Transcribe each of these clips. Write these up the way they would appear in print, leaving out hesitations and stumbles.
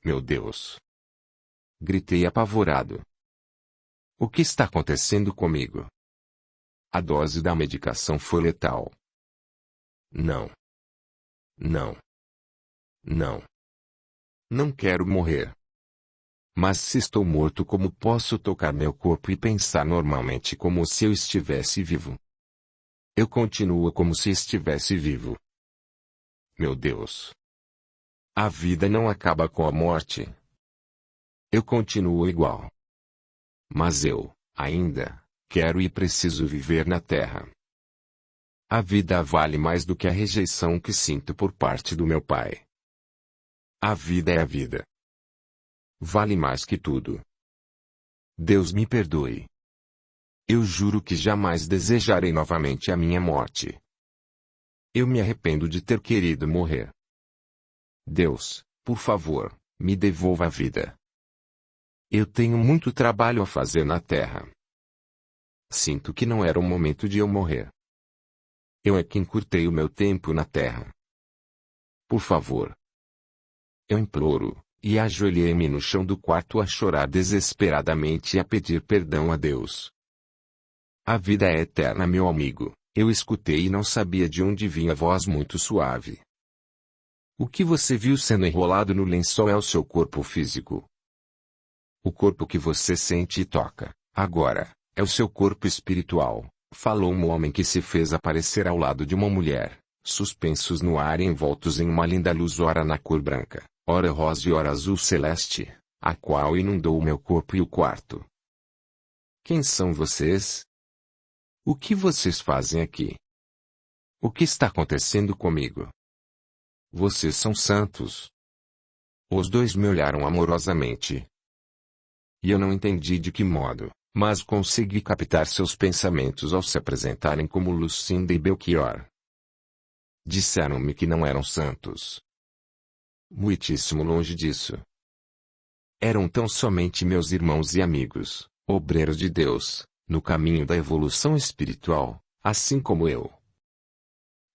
Meu Deus! Gritei apavorado. O que está acontecendo comigo? A dose da medicação foi letal. Não. Não. Não. Não quero morrer. Mas se estou morto, como posso tocar meu corpo e pensar normalmente como se eu estivesse vivo? Eu continuo como se estivesse vivo. Meu Deus! A vida não acaba com a morte. Eu continuo igual. Mas eu, ainda, quero e preciso viver na Terra. A vida vale mais do que a rejeição que sinto por parte do meu pai. A vida é a vida. Vale mais que tudo. Deus me perdoe. Eu juro que jamais desejarei novamente a minha morte. Eu me arrependo de ter querido morrer. Deus, por favor, me devolva a vida. Eu tenho muito trabalho a fazer na Terra. Sinto que não era o momento de eu morrer. Eu é que encurtei o meu tempo na Terra. Por favor. Eu imploro, e ajoelhei-me no chão do quarto a chorar desesperadamente e a pedir perdão a Deus. A vida é eterna, meu amigo, eu escutei e não sabia de onde vinha a voz muito suave. O que você viu sendo enrolado no lençol é o seu corpo físico. O corpo que você sente e toca, agora, é o seu corpo espiritual, falou um homem que se fez aparecer ao lado de uma mulher, suspensos no ar e envoltos em uma linda luz ora na cor branca, ora rosa e ora azul celeste, a qual inundou o meu corpo e o quarto. Quem são vocês? O que vocês fazem aqui? O que está acontecendo comigo? Vocês são santos. Os dois me olharam amorosamente. E eu não entendi de que modo, mas consegui captar seus pensamentos ao se apresentarem como Lucinda e Belchior. Disseram-me que não eram santos. Muitíssimo longe disso. Eram tão somente meus irmãos e amigos, obreiros de Deus, no caminho da evolução espiritual, assim como eu.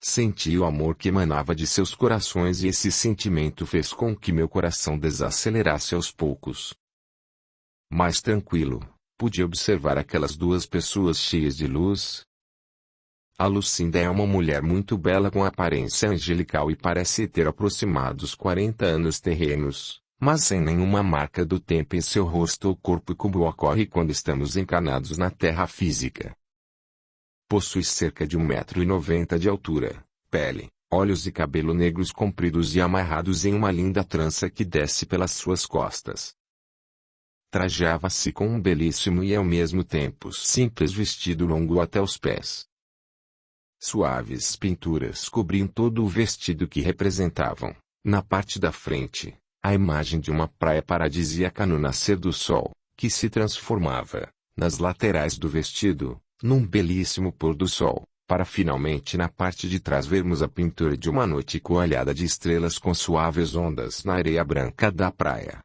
Senti o amor que emanava de seus corações e esse sentimento fez com que meu coração desacelerasse aos poucos. Mais tranquilo, pude observar aquelas duas pessoas cheias de luz. A Lucinda é uma mulher muito bela com aparência angelical e parece ter aproximados 40 anos terrenos, mas sem nenhuma marca do tempo em seu rosto ou corpo como ocorre quando estamos encarnados na terra física. Possui cerca de 1,90 m de altura, pele, olhos e cabelo negros compridos e amarrados em uma linda trança que desce pelas suas costas. Trajava-se com um belíssimo e ao mesmo tempo simples vestido longo até os pés. Suaves pinturas cobriam todo o vestido que representavam, na parte da frente, a imagem de uma praia paradisíaca no nascer do sol, que se transformava, nas laterais do vestido, num belíssimo pôr do sol, para finalmente na parte de trás vermos a pintura de uma noite coalhada de estrelas com suaves ondas na areia branca da praia.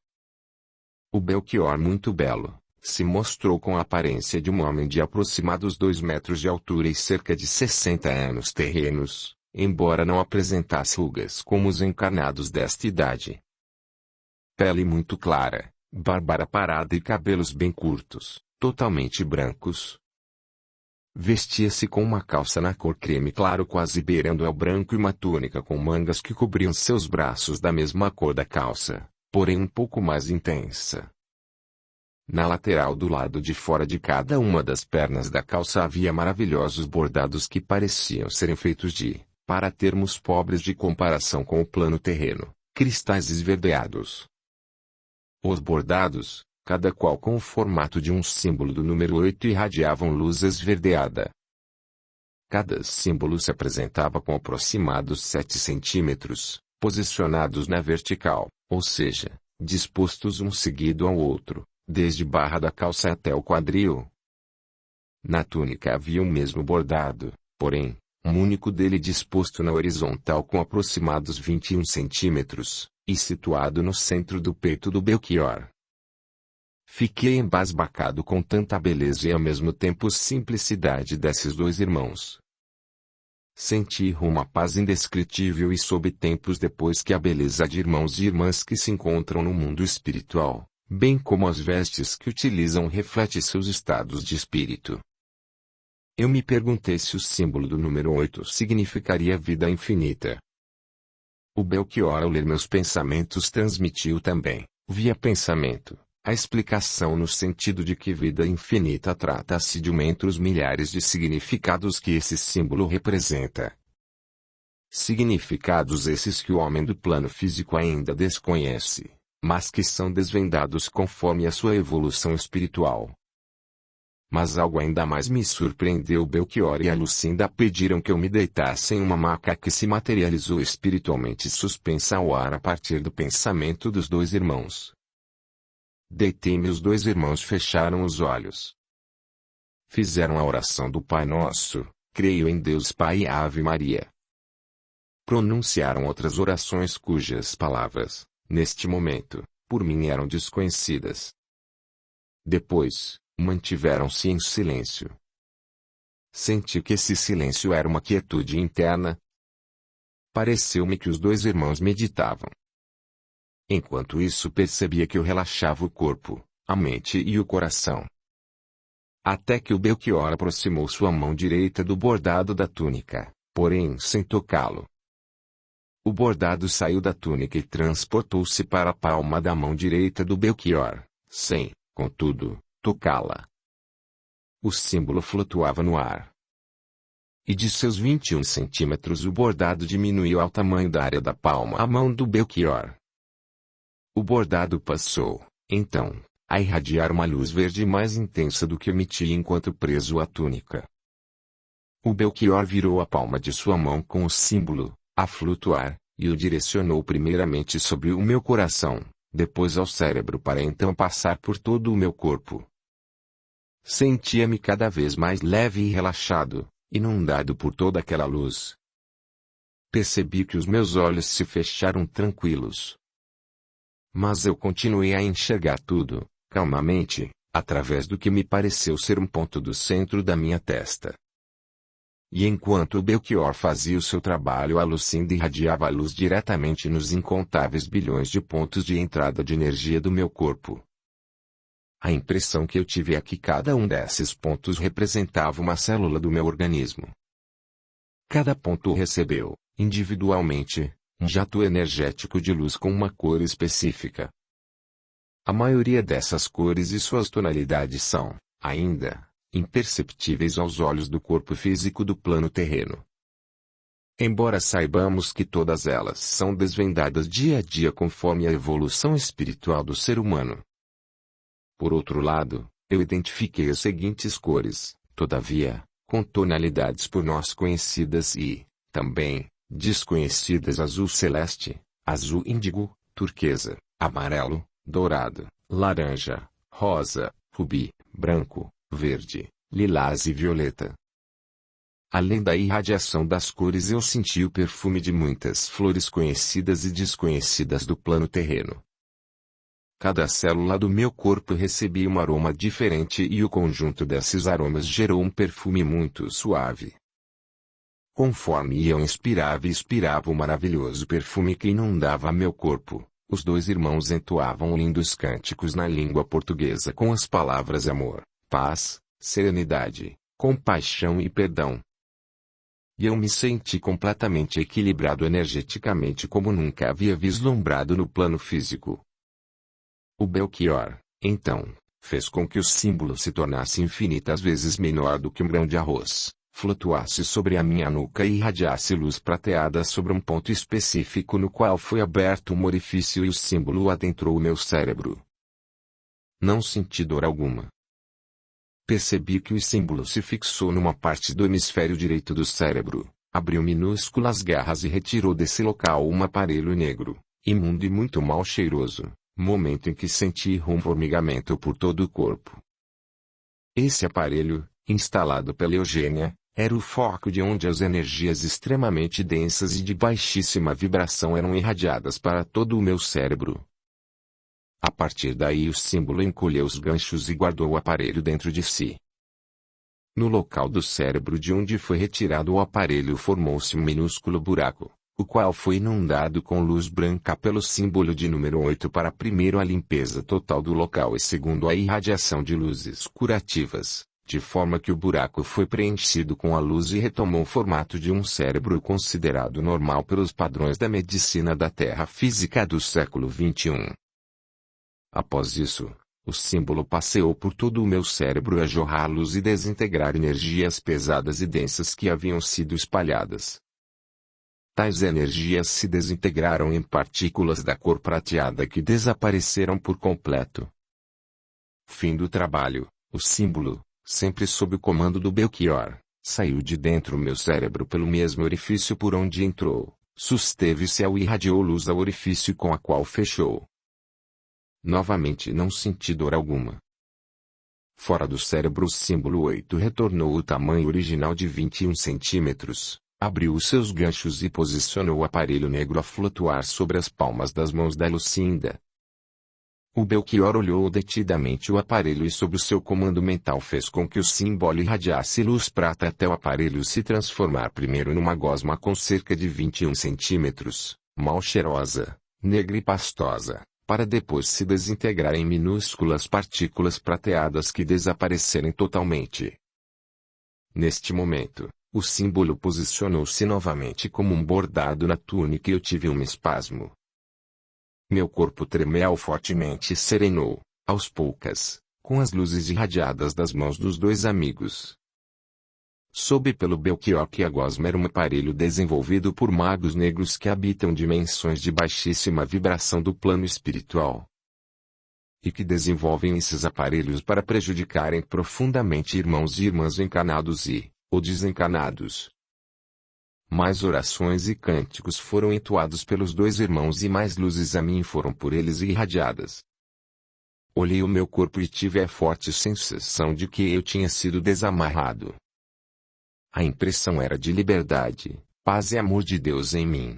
O Belchior, muito belo, se mostrou com a aparência de um homem de aproximados 2 metros de altura e cerca de 60 anos terrenos, embora não apresentasse rugas como os encarnados desta idade. Pele muito clara, barba parada e cabelos bem curtos, totalmente brancos. Vestia-se com uma calça na cor creme claro quase beirando ao branco e uma túnica com mangas que cobriam seus braços da mesma cor da calça, porém um pouco mais intensa. Na lateral do lado de fora de cada uma das pernas da calça havia maravilhosos bordados que pareciam serem feitos de, para termos pobres de comparação com o plano terreno, cristais esverdeados. Os bordados, cada qual com o formato de um símbolo do número 8 irradiavam luz esverdeada. Cada símbolo se apresentava com aproximados 7 centímetros, posicionados na vertical, ou seja, dispostos um seguido ao outro, desde barra da calça até o quadril. Na túnica havia o mesmo bordado, porém, um único dele disposto na horizontal com aproximados 21 centímetros, e situado no centro do peito do Belchior. Fiquei embasbacado com tanta beleza e ao mesmo tempo simplicidade desses dois irmãos. Senti uma paz indescritível e soube tempos depois que a beleza de irmãos e irmãs que se encontram no mundo espiritual, bem como as vestes que utilizam, reflete seus estados de espírito. Eu me perguntei se o símbolo do número 8 significaria vida infinita. O Belchior, ao ler meus pensamentos, transmitiu também, via pensamento, a explicação no sentido de que vida infinita trata-se de um entre os milhares de significados que esse símbolo representa. Significados esses que o homem do plano físico ainda desconhece, mas que são desvendados conforme a sua evolução espiritual. Mas algo ainda mais me surpreendeu. Belchior e a Lucinda pediram que eu me deitasse em uma maca que se materializou espiritualmente suspensa ao ar a partir do pensamento dos dois irmãos. Deitei-me, os dois irmãos fecharam os olhos. Fizeram a oração do Pai Nosso, creio em Deus Pai e Ave Maria. Pronunciaram outras orações cujas palavras, neste momento, por mim eram desconhecidas. Depois, mantiveram-se em silêncio. Senti que esse silêncio era uma quietude interna. Pareceu-me que os dois irmãos meditavam. Enquanto isso, percebia que eu relaxava o corpo, a mente e o coração. Até que o Belchior aproximou sua mão direita do bordado da túnica, porém sem tocá-lo. O bordado saiu da túnica e transportou-se para a palma da mão direita do Belchior, sem, contudo, tocá-la. O símbolo flutuava no ar. E de seus 21 centímetros o bordado diminuiu ao tamanho da área da palma à mão do Belchior. O bordado passou, então, a irradiar uma luz verde mais intensa do que emitia enquanto preso à túnica. O Belchior virou a palma de sua mão com o símbolo, a flutuar, e o direcionou primeiramente sobre o meu coração, depois ao cérebro, para então passar por todo o meu corpo. Sentia-me cada vez mais leve e relaxado, inundado por toda aquela luz. Percebi que os meus olhos se fecharam tranquilos. Mas eu continuei a enxergar tudo, calmamente, através do que me pareceu ser um ponto do centro da minha testa. E enquanto o Belchior fazia o seu trabalho, a Lucinda irradiava a luz diretamente nos incontáveis bilhões de pontos de entrada de energia do meu corpo. A impressão que eu tive é que cada um desses pontos representava uma célula do meu organismo. Cada ponto recebeu, individualmente, um jato energético de luz com uma cor específica. A maioria dessas cores e suas tonalidades são, ainda, imperceptíveis aos olhos do corpo físico do plano terreno. Embora saibamos que todas elas são desvendadas dia a dia conforme a evolução espiritual do ser humano. Por outro lado, eu identifiquei as seguintes cores, todavia, com tonalidades por nós conhecidas e, também, desconhecidas: azul celeste, azul índigo, turquesa, amarelo, dourado, laranja, rosa, rubi, branco, verde, lilás e violeta. Além da irradiação das cores, eu senti o perfume de muitas flores conhecidas e desconhecidas do plano terreno. Cada célula do meu corpo recebia um aroma diferente e o conjunto desses aromas gerou um perfume muito suave. Conforme eu inspirava e expirava o maravilhoso perfume que inundava meu corpo, os dois irmãos entoavam lindos cânticos na língua portuguesa com as palavras amor, paz, serenidade, compaixão e perdão. E eu me senti completamente equilibrado energeticamente como nunca havia vislumbrado no plano físico. O Belchior, então, fez com que o símbolo se tornasse infinitas vezes menor do que um grão de arroz, flutuasse sobre a minha nuca e irradiasse luz prateada sobre um ponto específico no qual foi aberto um orifício e o símbolo adentrou o meu cérebro. Não senti dor alguma. Percebi que o símbolo se fixou numa parte do hemisfério direito do cérebro, abriu minúsculas garras e retirou desse local um aparelho negro, imundo e muito mal cheiroso. Momento em que senti um formigamento por todo o corpo. Esse aparelho, instalado pela Eugênia, era o foco de onde as energias extremamente densas e de baixíssima vibração eram irradiadas para todo o meu cérebro. A partir daí o símbolo encolheu os ganchos e guardou o aparelho dentro de si. No local do cérebro de onde foi retirado o aparelho formou-se um minúsculo buraco, o qual foi inundado com luz branca pelo símbolo de número 8 para primeiro a limpeza total do local e segundo a irradiação de luzes curativas, de forma que o buraco foi preenchido com a luz e retomou o formato de um cérebro considerado normal pelos padrões da medicina da Terra física do século XXI. Após isso, o símbolo passeou por todo o meu cérebro a jorrar luz e desintegrar energias pesadas e densas que haviam sido espalhadas. Tais energias se desintegraram em partículas da cor prateada que desapareceram por completo. Fim do trabalho. O símbolo, sempre sob o comando do Belchior, saiu de dentro do meu cérebro pelo mesmo orifício por onde entrou, susteve-se e irradiou luz ao orifício com a qual fechou. Novamente não senti dor alguma. Fora do cérebro o símbolo 8 retornou ao tamanho original de 21 centímetros, abriu os seus ganchos e posicionou o aparelho negro a flutuar sobre as palmas das mãos da Lucinda. O Belchior olhou detidamente o aparelho e sob o seu comando mental fez com que o símbolo irradiasse luz prata até o aparelho se transformar primeiro numa gosma com cerca de 21 centímetros, mal cheirosa, negra e pastosa, para depois se desintegrar em minúsculas partículas prateadas que desaparecerem totalmente. Neste momento, o símbolo posicionou-se novamente como um bordado na túnica e eu tive um espasmo. Meu corpo tremeu fortemente e serenou, aos poucas, com as luzes irradiadas das mãos dos dois amigos. Soube pelo Belchior que a gosma era um aparelho desenvolvido por magos negros que habitam dimensões de baixíssima vibração do plano espiritual. E que desenvolvem esses aparelhos para prejudicarem profundamente irmãos e irmãs encarnados ou desencanados. Mais orações e cânticos foram entoados pelos dois irmãos e mais luzes a mim foram por eles irradiadas. Olhei o meu corpo e tive a forte sensação de que eu tinha sido desamarrado. A impressão era de liberdade, paz e amor de Deus em mim.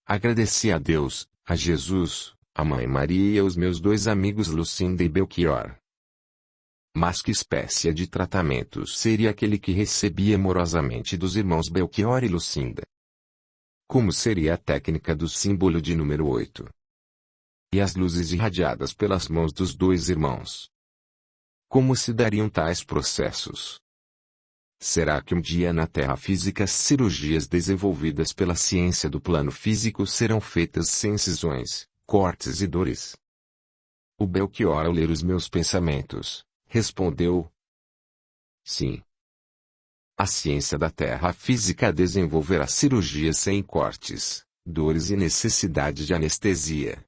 Agradeci a Deus, a Jesus, a Mãe Maria e aos meus dois amigos Lucinda e Belchior. Mas que espécie de tratamento seria aquele que recebi amorosamente dos irmãos Belchior e Lucinda? Como seria a técnica do símbolo de número 8? E as luzes irradiadas pelas mãos dos dois irmãos? Como se dariam tais processos? Será que um dia na Terra física as cirurgias desenvolvidas pela ciência do plano físico serão feitas sem incisões, cortes e dores? O Belchior, ao ler os meus pensamentos, respondeu: sim. A ciência da Terra física desenvolverá cirurgias sem cortes, dores e necessidade de anestesia.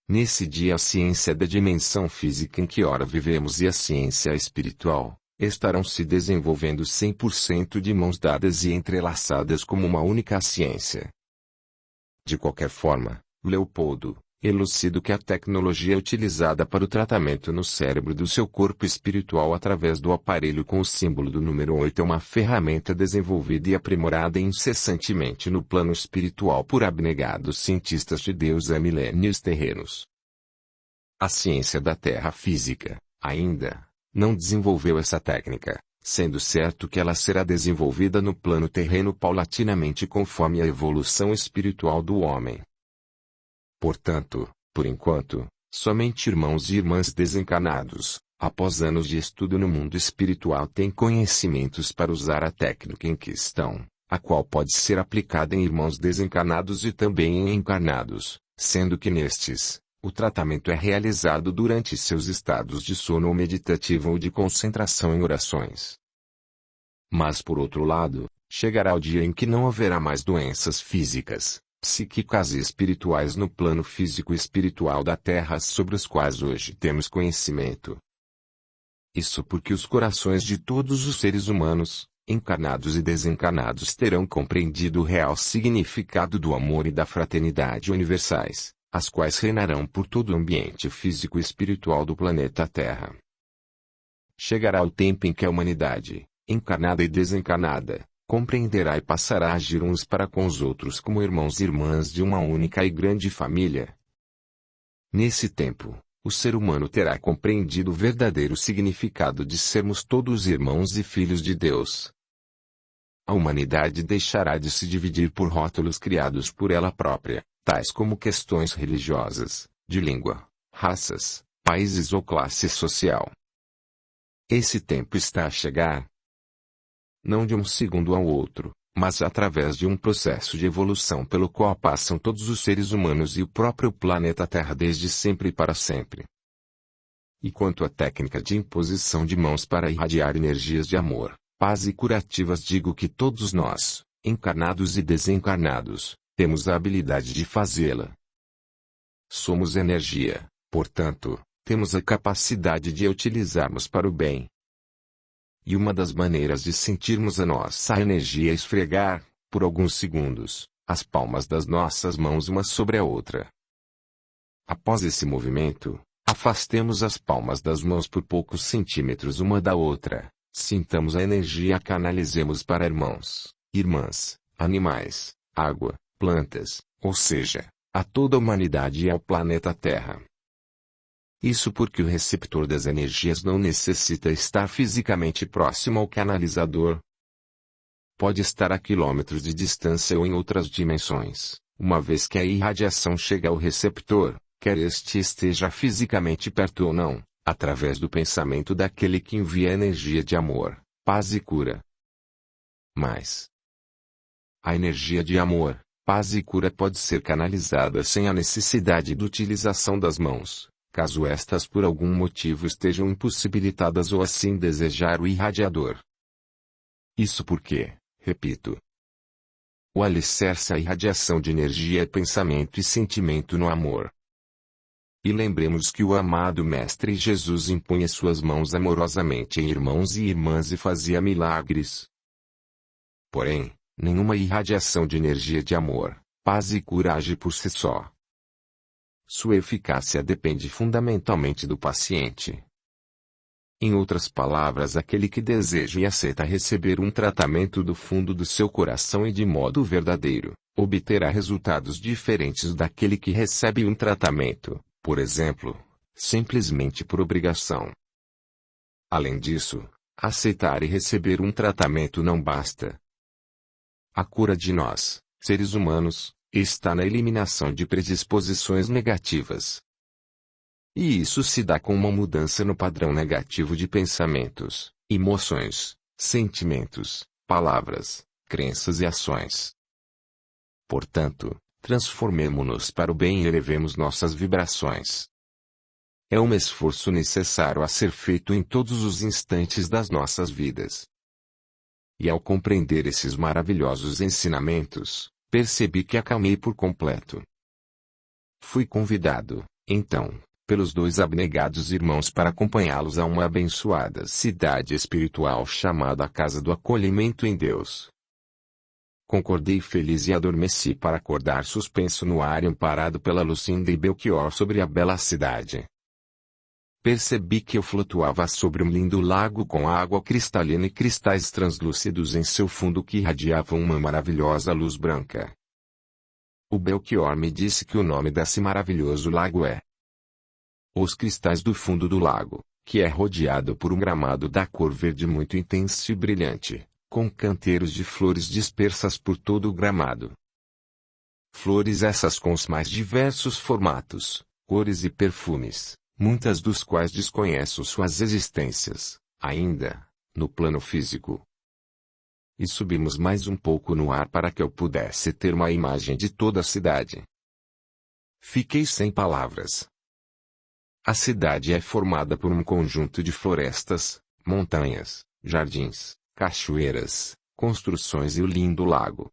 Nesse dia a ciência da dimensão física em que ora vivemos e a ciência espiritual estarão se desenvolvendo 100% de mãos dadas e entrelaçadas como uma única ciência. De qualquer forma, Leopoldo elucido que a tecnologia utilizada para o tratamento no cérebro do seu corpo espiritual através do aparelho com o símbolo do número 8 é uma ferramenta desenvolvida e aprimorada incessantemente no plano espiritual por abnegados cientistas de Deus há milênios terrenos. A ciência da Terra física, ainda, não desenvolveu essa técnica, sendo certo que ela será desenvolvida no plano terreno paulatinamente conforme a evolução espiritual do homem. Portanto, por enquanto, somente irmãos e irmãs desencarnados, após anos de estudo no mundo espiritual têm conhecimentos para usar a técnica em questão, a qual pode ser aplicada em irmãos desencarnados e também em encarnados, sendo que nestes, o tratamento é realizado durante seus estados de sono ou meditativo ou de concentração em orações. Mas por outro lado, chegará o dia em que não haverá mais doenças físicas, psíquicas e espirituais no plano físico e espiritual da Terra sobre os quais hoje temos conhecimento. Isso porque os corações de todos os seres humanos, encarnados e desencarnados terão compreendido o real significado do amor e da fraternidade universais, as quais reinarão por todo o ambiente físico e espiritual do planeta Terra. Chegará o tempo em que a humanidade, encarnada e desencarnada, compreenderá e passará a agir uns para com os outros como irmãos e irmãs de uma única e grande família. Nesse tempo, o ser humano terá compreendido o verdadeiro significado de sermos todos irmãos e filhos de Deus. A humanidade deixará de se dividir por rótulos criados por ela própria, tais como questões religiosas, de língua, raças, países ou classe social. Esse tempo está a chegar. Não de um segundo ao outro, mas através de um processo de evolução pelo qual passam todos os seres humanos e o próprio planeta Terra desde sempre e para sempre. E quanto à técnica de imposição de mãos para irradiar energias de amor, paz e curativas, digo que todos nós, encarnados e desencarnados, temos a habilidade de fazê-la. Somos energia, portanto, temos a capacidade de a utilizarmos para o bem. E uma das maneiras de sentirmos a nossa energia é esfregar, por alguns segundos, as palmas das nossas mãos uma sobre a outra. Após esse movimento, afastemos as palmas das mãos por poucos centímetros uma da outra, sintamos a energia e a canalizemos para irmãos, irmãs, animais, água, plantas, ou seja, a toda a humanidade e ao planeta Terra. Isso porque o receptor das energias não necessita estar fisicamente próximo ao canalizador. Pode estar a quilômetros de distância ou em outras dimensões, uma vez que a irradiação chega ao receptor, quer este esteja fisicamente perto ou não, através do pensamento daquele que envia energia de amor, paz e cura. Mas a energia de amor, paz e cura pode ser canalizada sem a necessidade de utilização das mãos, caso estas por algum motivo estejam impossibilitadas ou assim desejar o irradiador. Isso porque, repito, o alicerce à irradiação de energia é pensamento e sentimento no amor. E lembremos que o amado Mestre Jesus impunha suas mãos amorosamente em irmãos e irmãs e fazia milagres. Porém, nenhuma irradiação de energia de amor, paz e cura age por si só. Sua eficácia depende fundamentalmente do paciente. Em outras palavras, aquele que deseja e aceita receber um tratamento do fundo do seu coração e de modo verdadeiro, obterá resultados diferentes daquele que recebe um tratamento, por exemplo, simplesmente por obrigação. Além disso, aceitar e receber um tratamento não basta. A cura de nós, seres humanos, está na eliminação de predisposições negativas. E isso se dá com uma mudança no padrão negativo de pensamentos, emoções, sentimentos, palavras, crenças e ações. Portanto, transformemo-nos para o bem e elevemos nossas vibrações. É um esforço necessário a ser feito em todos os instantes das nossas vidas. E ao compreender esses maravilhosos ensinamentos, percebi que acalmei por completo. Fui convidado, então, pelos dois abnegados irmãos para acompanhá-los a uma abençoada cidade espiritual chamada Casa do Acolhimento em Deus. Concordei feliz e adormeci para acordar suspenso no ar amparado pela Lucinda e Belchior sobre a bela cidade. Percebi que eu flutuava sobre um lindo lago com água cristalina e cristais translúcidos em seu fundo que irradiavam uma maravilhosa luz branca. O Belchior me disse que o nome desse maravilhoso lago é Os Cristais do Fundo do Lago, que é rodeado por um gramado da cor verde muito intenso e brilhante, com canteiros de flores dispersas por todo o gramado. Flores essas com os mais diversos formatos, cores e perfumes, muitas dos quais desconheço suas existências, ainda, no plano físico. E subimos mais um pouco no ar para que eu pudesse ter uma imagem de toda a cidade. Fiquei sem palavras. A cidade é formada por um conjunto de florestas, montanhas, jardins, cachoeiras, construções e o lindo lago.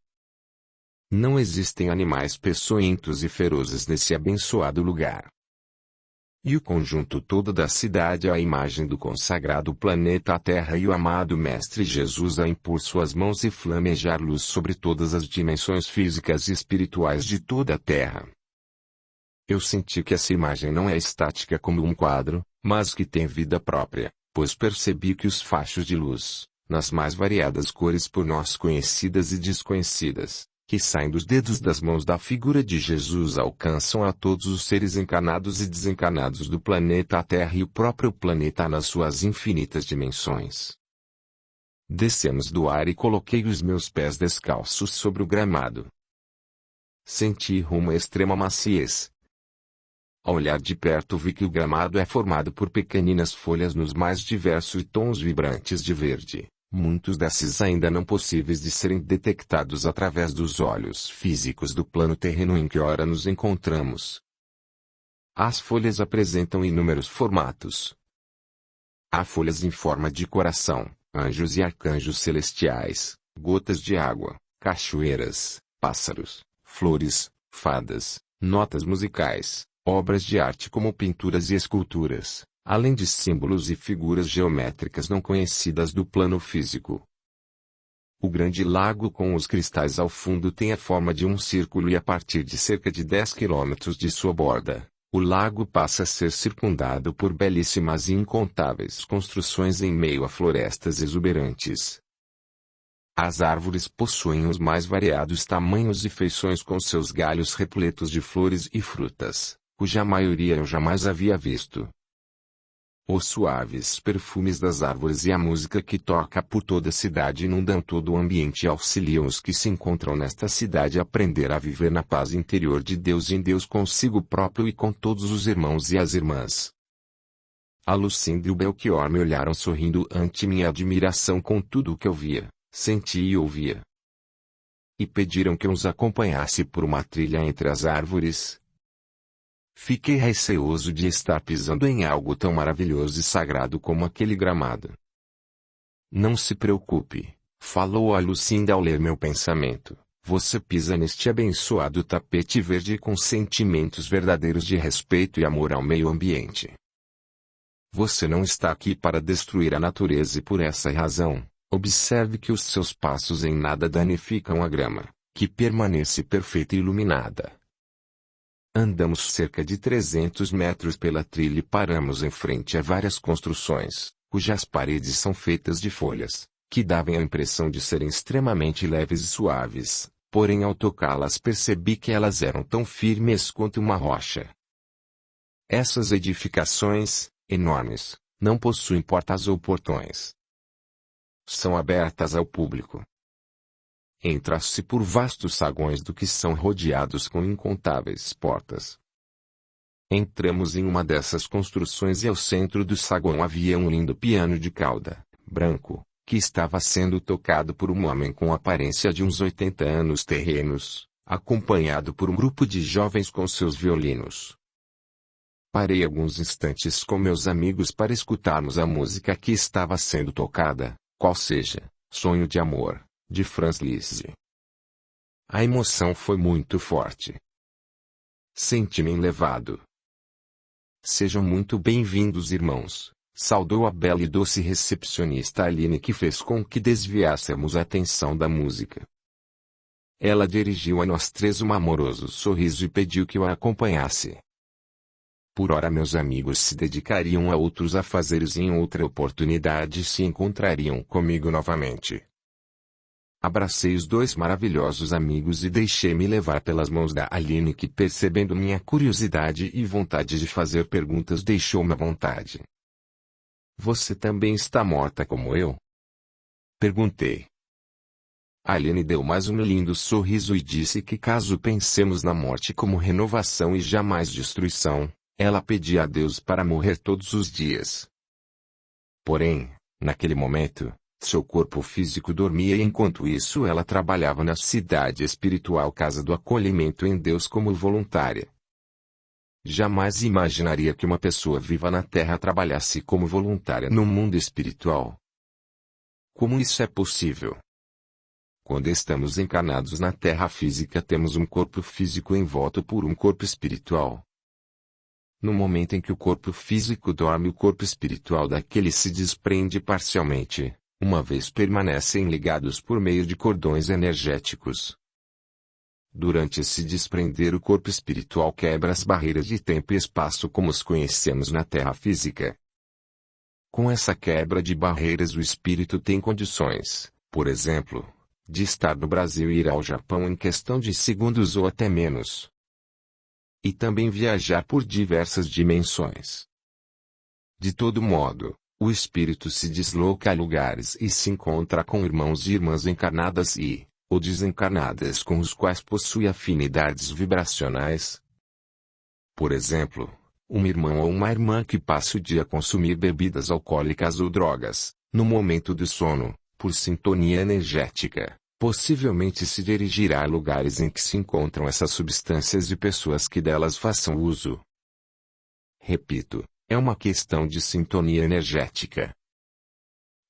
Não existem animais peçonhentos e ferozes nesse abençoado lugar. E o conjunto todo da cidade é a imagem do consagrado planeta Terra e o amado Mestre Jesus a impor suas mãos e flamejar luz sobre todas as dimensões físicas e espirituais de toda a Terra. Eu senti que essa imagem não é estática como um quadro, mas que tem vida própria, pois percebi que os fachos de luz, nas mais variadas cores por nós conhecidas e desconhecidas, que saem dos dedos das mãos da figura de Jesus alcançam a todos os seres encarnados e desencarnados do planeta Terra e o próprio planeta nas suas infinitas dimensões. Descemos do ar e coloquei os meus pés descalços sobre o gramado. Senti uma extrema maciez. Ao olhar de perto vi que o gramado é formado por pequeninas folhas nos mais diversos tons vibrantes de verde, muitos desses ainda não possíveis de serem detectados através dos olhos físicos do plano terreno em que ora nos encontramos. As folhas apresentam inúmeros formatos. Há folhas em forma de coração, anjos e arcanjos celestiais, gotas de água, cachoeiras, pássaros, flores, fadas, notas musicais, obras de arte como pinturas e esculturas, além de símbolos e figuras geométricas não conhecidas do plano físico. O grande lago com os cristais ao fundo tem a forma de um círculo e a partir de cerca de 10 quilômetros de sua borda, o lago passa a ser circundado por belíssimas e incontáveis construções em meio a florestas exuberantes. As árvores possuem os mais variados tamanhos e feições com seus galhos repletos de flores e frutas, cuja maioria eu jamais havia visto. Os suaves perfumes das árvores e a música que toca por toda a cidade inundam todo o ambiente e auxiliam os que se encontram nesta cidade a aprender a viver na paz interior de Deus em Deus consigo próprio e com todos os irmãos e as irmãs. A Lucinda e o Belchior me olharam sorrindo ante minha admiração com tudo o que eu via, sentia e ouvia. E pediram que eu os acompanhasse por uma trilha entre as árvores. Fiquei receoso de estar pisando em algo tão maravilhoso e sagrado como aquele gramado. Não se preocupe, falou a Lucinda ao ler meu pensamento. Você pisa neste abençoado tapete verde com sentimentos verdadeiros de respeito e amor ao meio ambiente. Você não está aqui para destruir a natureza e por essa razão, observe que os seus passos em nada danificam a grama, que permanece perfeita e iluminada. Andamos cerca de 300 metros pela trilha e paramos em frente a várias construções, cujas paredes são feitas de folhas, que davam a impressão de serem extremamente leves e suaves, porém ao tocá-las percebi que elas eram tão firmes quanto uma rocha. Essas edificações, enormes, não possuem portas ou portões. São abertas ao público. Entra-se por vastos saguões do que são rodeados com incontáveis portas. Entramos em uma dessas construções e ao centro do saguão havia um lindo piano de cauda, branco, que estava sendo tocado por um homem com aparência de uns 80 anos terrenos, acompanhado por um grupo de jovens com seus violinos. Parei alguns instantes com meus amigos para escutarmos a música que estava sendo tocada, qual seja, Sonho de Amor, de Franz Liszt. A emoção foi muito forte. Senti-me enlevado. Sejam muito bem-vindos, irmãos, saudou a bela e doce recepcionista Aline, que fez com que desviássemos a atenção da música. Ela dirigiu a nós três um amoroso sorriso e pediu que eu a acompanhasse. Por ora meus amigos se dedicariam a outros afazeres e em outra oportunidade se encontrariam comigo novamente. Abracei os dois maravilhosos amigos e deixei-me levar pelas mãos da Aline, que percebendo minha curiosidade e vontade de fazer perguntas deixou-me à vontade. Você também está morta como eu? Perguntei. Aline deu mais um lindo sorriso e disse que caso pensemos na morte como renovação e jamais destruição, ela pedia a Deus para morrer todos os dias. Porém, naquele momento, seu corpo físico dormia e enquanto isso ela trabalhava na cidade espiritual Casa do Acolhimento em Deus como voluntária. Jamais imaginaria que uma pessoa viva na Terra trabalhasse como voluntária no mundo espiritual. Como isso é possível? Quando estamos encarnados na Terra física temos um corpo físico envolto por um corpo espiritual. No momento em que o corpo físico dorme, o corpo espiritual daquele se desprende parcialmente, uma vez permanecem ligados por meio de cordões energéticos. Durante esse desprender, o corpo espiritual quebra as barreiras de tempo e espaço como os conhecemos na Terra física. Com essa quebra de barreiras, o espírito tem condições, por exemplo, de estar no Brasil e ir ao Japão em questão de segundos ou até menos. E também viajar por diversas dimensões. De todo modo, o espírito se desloca a lugares e se encontra com irmãos e irmãs encarnadas ou desencarnadas com os quais possui afinidades vibracionais. Por exemplo, um irmão ou uma irmã que passa o dia a consumir bebidas alcoólicas ou drogas, no momento do sono, por sintonia energética, possivelmente se dirigirá a lugares em que se encontram essas substâncias e pessoas que delas façam uso. Repito, é uma questão de sintonia energética.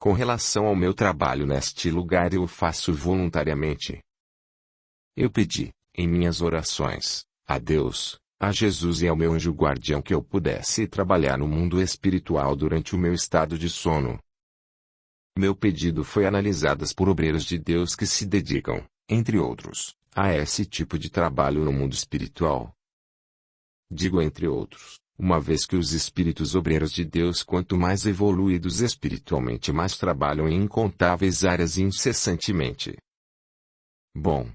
Com relação ao meu trabalho neste lugar, eu o faço voluntariamente. Eu pedi, em minhas orações, a Deus, a Jesus e ao meu anjo guardião que eu pudesse trabalhar no mundo espiritual durante o meu estado de sono. Meu pedido foi analisado por obreiros de Deus que se dedicam, entre outros, a esse tipo de trabalho no mundo espiritual. Digo entre outros, uma vez que os espíritos obreiros de Deus, quanto mais evoluídos espiritualmente, mais trabalham em incontáveis áreas incessantemente. Bom.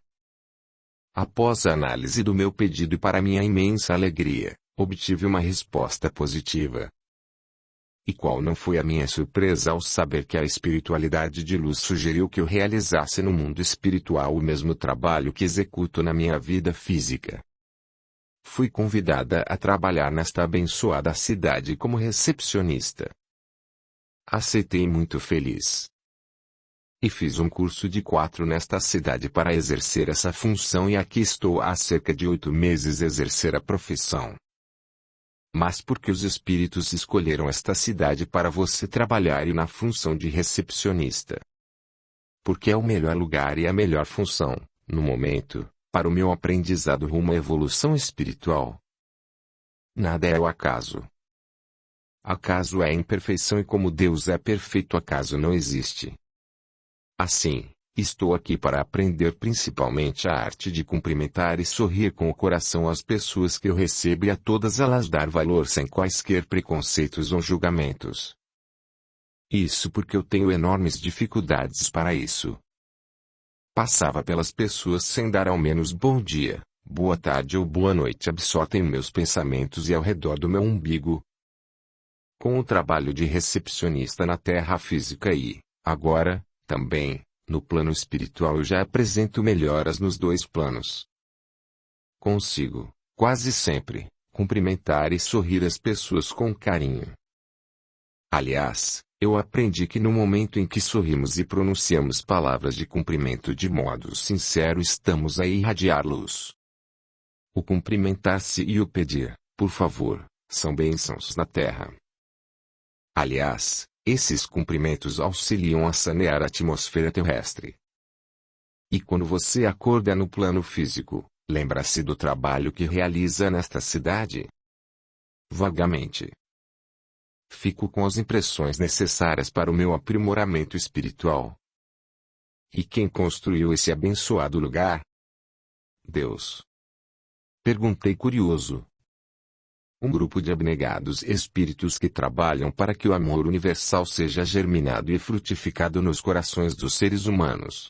Após a análise do meu pedido e para minha imensa alegria, obtive uma resposta positiva. E qual não foi a minha surpresa ao saber que a espiritualidade de luz sugeriu que eu realizasse no mundo espiritual o mesmo trabalho que executo na minha vida física. Fui convidada a trabalhar nesta abençoada cidade como recepcionista. Aceitei muito feliz. E fiz um curso de 4 nesta cidade para exercer essa função e aqui estou há cerca de 8 meses exercer a profissão. Mas por que os espíritos escolheram esta cidade para você trabalhar e na função de recepcionista? Porque é o melhor lugar e a melhor função, no momento, para o meu aprendizado rumo à evolução espiritual. Nada é o acaso. Acaso é imperfeição e como Deus é perfeito, acaso não existe. Assim, estou aqui para aprender principalmente a arte de cumprimentar e sorrir com o coração às pessoas que eu recebo e a todas elas dar valor sem quaisquer preconceitos ou julgamentos. Isso porque eu tenho enormes dificuldades para isso. Passava pelas pessoas sem dar ao menos bom dia, boa tarde ou boa noite, absorta em meus pensamentos e ao redor do meu umbigo. Com o trabalho de recepcionista na terra física e, agora, também, no plano espiritual, eu já apresento melhoras nos 2 planos. Consigo, quase sempre, cumprimentar e sorrir as pessoas com carinho. Aliás, eu aprendi que no momento em que sorrimos e pronunciamos palavras de cumprimento de modo sincero, estamos a irradiar luz. O cumprimentar-se e o pedir, por favor, são bênçãos na terra. Aliás, esses cumprimentos auxiliam a sanear a atmosfera terrestre. E quando você acorda no plano físico, lembra-se do trabalho que realiza nesta cidade? Vagamente. Fico com as impressões necessárias para o meu aprimoramento espiritual. E quem construiu esse abençoado lugar? Deus. Perguntei curioso. Um grupo de abnegados espíritos que trabalham para que o amor universal seja germinado e frutificado nos corações dos seres humanos.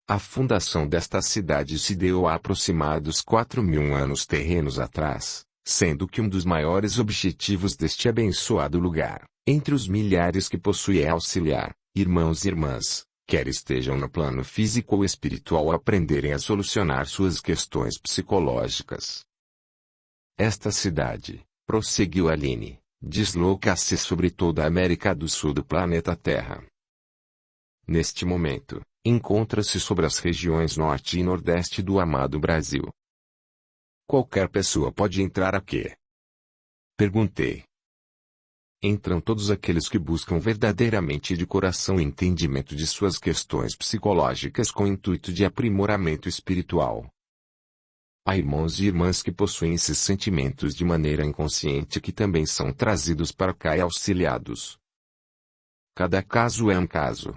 A fundação desta cidade se deu há aproximados 4.000 anos terrenos atrás, sendo que um dos maiores objetivos deste abençoado lugar, entre os milhares que possui, é auxiliar, irmãos e irmãs, quer estejam no plano físico ou espiritual, a aprenderem a solucionar suas questões psicológicas. Esta cidade, prosseguiu Aline, desloca-se sobre toda a América do Sul do planeta Terra. Neste momento, encontra-se sobre as regiões Norte e Nordeste do amado Brasil. Qualquer pessoa pode entrar aqui? Perguntei. Entram todos aqueles que buscam verdadeiramente de coração o entendimento de suas questões psicológicas com o intuito de aprimoramento espiritual. Há irmãos e irmãs que possuem esses sentimentos de maneira inconsciente que também são trazidos para cá e auxiliados. Cada caso é um caso.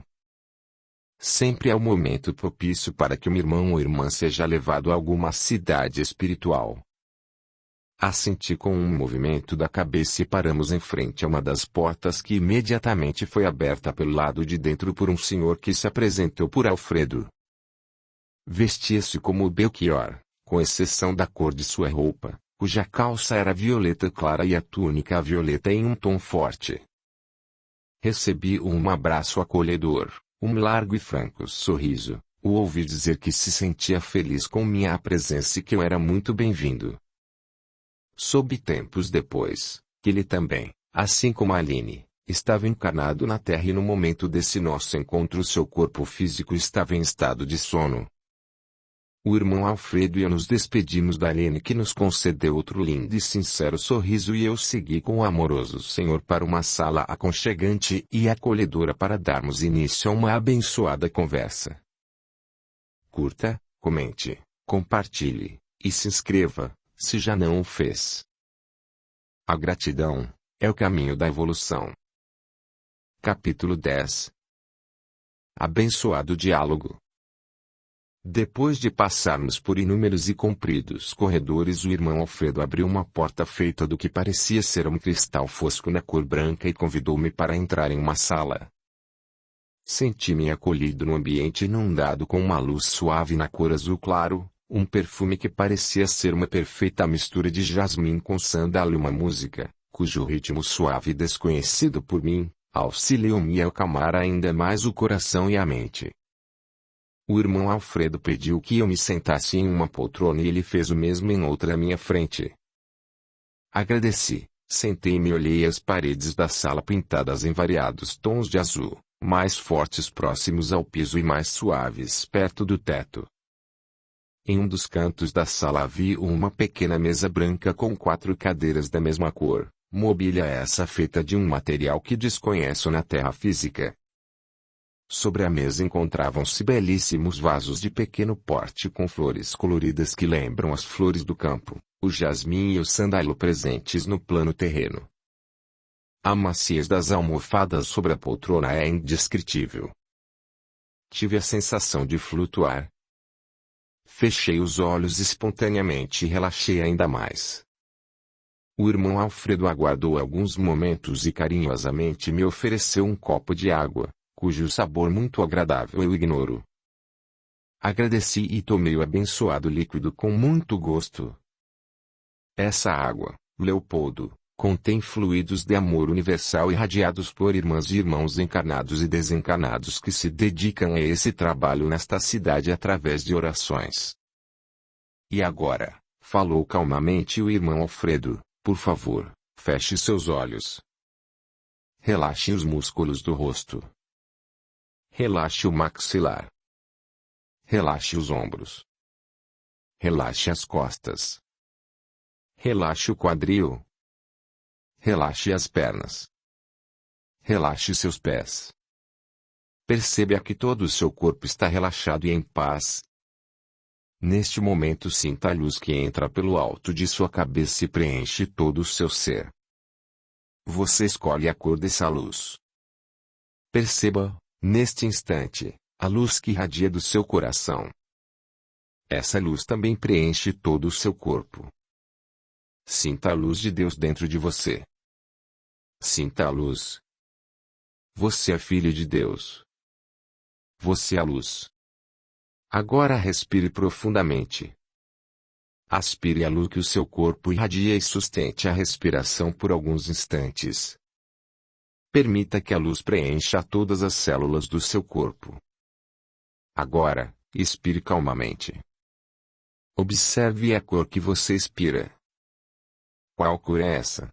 Sempre é o momento propício para que um irmão ou irmã seja levado a alguma cidade espiritual. Assenti com um movimento da cabeça e paramos em frente a uma das portas que imediatamente foi aberta pelo lado de dentro por um senhor que se apresentou por Alfredo. Vestia-se como Belchior, com exceção da cor de sua roupa, cuja calça era violeta clara e a túnica violeta em um tom forte. Recebi um abraço acolhedor, um largo e franco sorriso, o ouvi dizer que se sentia feliz com minha presença e que eu era muito bem-vindo. Soube tempos depois, que ele também, assim como Aline, estava encarnado na Terra e no momento desse nosso encontro seu corpo físico estava em estado de sono. O irmão Alfredo e eu nos despedimos da Aline que nos concedeu outro lindo e sincero sorriso e eu segui com o amoroso senhor para uma sala aconchegante e acolhedora para darmos início a uma abençoada conversa. Curta, comente, compartilhe, e se inscreva, se já não o fez. A gratidão é o caminho da evolução. Capítulo 10. Abençoado diálogo. Depois de passarmos por inúmeros e compridos corredores, o irmão Alfredo abriu uma porta feita do que parecia ser um cristal fosco na cor branca e convidou-me para entrar em uma sala. Senti-me acolhido no ambiente inundado com uma luz suave na cor azul claro, um perfume que parecia ser uma perfeita mistura de jasmim com sândalo e uma música, cujo ritmo suave desconhecido por mim, auxiliou-me a acalmar ainda mais o coração e a mente. O irmão Alfredo pediu que eu me sentasse em uma poltrona e ele fez o mesmo em outra à minha frente. Agradeci, sentei-me e olhei as paredes da sala pintadas em variados tons de azul, mais fortes próximos ao piso e mais suaves perto do teto. Em um dos cantos da sala havia uma pequena mesa branca com 4 cadeiras da mesma cor, mobília essa feita de um material que desconheço na terra física. Sobre a mesa encontravam-se belíssimos vasos de pequeno porte com flores coloridas que lembram as flores do campo, o jasmim e o sândalo presentes no plano terreno. A maciez das almofadas sobre a poltrona é indescritível. Tive a sensação de flutuar. Fechei os olhos espontaneamente e relaxei ainda mais. O irmão Alfredo aguardou alguns momentos e carinhosamente me ofereceu um copo de água, cujo sabor muito agradável eu ignoro. Agradeci e tomei o abençoado líquido com muito gosto. Essa água, Leopoldo, contém fluidos de amor universal irradiados por irmãs e irmãos encarnados e desencarnados que se dedicam a esse trabalho nesta cidade através de orações. E agora, falou calmamente o irmão Alfredo, por favor, feche seus olhos. Relaxe os músculos do rosto. Relaxe o maxilar. Relaxe os ombros. Relaxe as costas. Relaxe o quadril. Relaxe as pernas. Relaxe seus pés. Perceba que todo o seu corpo está relaxado e em paz. Neste momento sinta a luz que entra pelo alto de sua cabeça e preenche todo o seu ser. Você escolhe a cor dessa luz. Perceba, neste instante, a luz que irradia do seu coração. Essa luz também preenche todo o seu corpo. Sinta a luz de Deus dentro de você. Sinta a luz. Você é filho de Deus. Você é a luz. Agora respire profundamente. Aspire a luz que o seu corpo irradia e sustente a respiração por alguns instantes. Permita que a luz preencha todas as células do seu corpo. Agora, expire calmamente. Observe a cor que você expira. Qual cor é essa?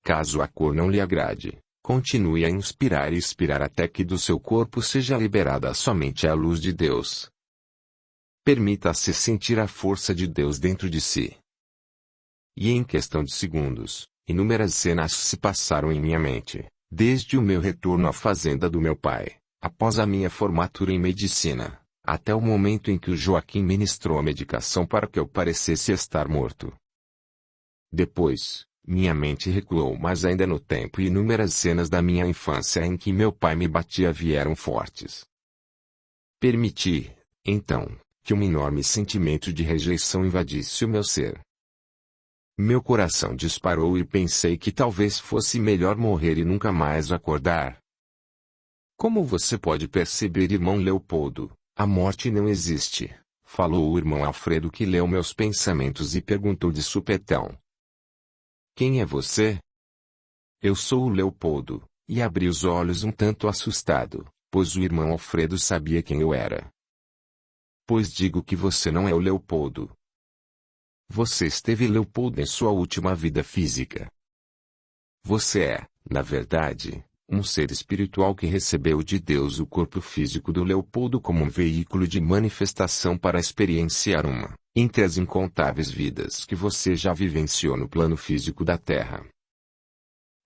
Caso a cor não lhe agrade, continue a inspirar e expirar até que do seu corpo seja liberada somente a luz de Deus. Permita-se sentir a força de Deus dentro de si. E em questão de segundos, inúmeras cenas se passaram em minha mente. Desde o meu retorno à fazenda do meu pai, após a minha formatura em medicina, até o momento em que o Joaquim ministrou a medicação para que eu parecesse estar morto. Depois, minha mente recuou mais ainda no tempo e inúmeras cenas da minha infância em que meu pai me batia vieram fortes. Permiti, então, que um enorme sentimento de rejeição invadisse o meu ser. Meu coração disparou e pensei que talvez fosse melhor morrer e nunca mais acordar. Como você pode perceber, irmão Leopoldo, a morte não existe, falou o irmão Alfredo, que leu meus pensamentos e perguntou de supetão. Quem é você? Eu sou o Leopoldo, e abri os olhos um tanto assustado, pois o irmão Alfredo sabia quem eu era. Pois digo que você não é o Leopoldo. Você esteve Leopoldo em sua última vida física. Você é, na verdade, um ser espiritual que recebeu de Deus o corpo físico do Leopoldo como um veículo de manifestação para experienciar uma, entre as incontáveis vidas que você já vivenciou no plano físico da Terra.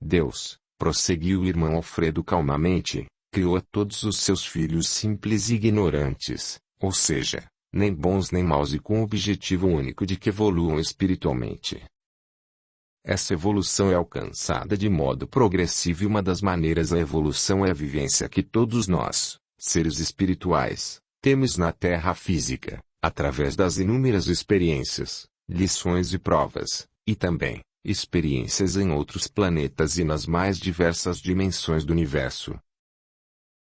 Deus, prosseguiu o irmão Alfredo calmamente, criou a todos os seus filhos simples e ignorantes, ou seja, nem bons nem maus, e com o objetivo único de que evoluam espiritualmente. Essa evolução é alcançada de modo progressivo, e uma das maneiras da evolução é a vivência que todos nós, seres espirituais, temos na Terra física, através das inúmeras experiências, lições e provas, e também experiências em outros planetas e nas mais diversas dimensões do universo.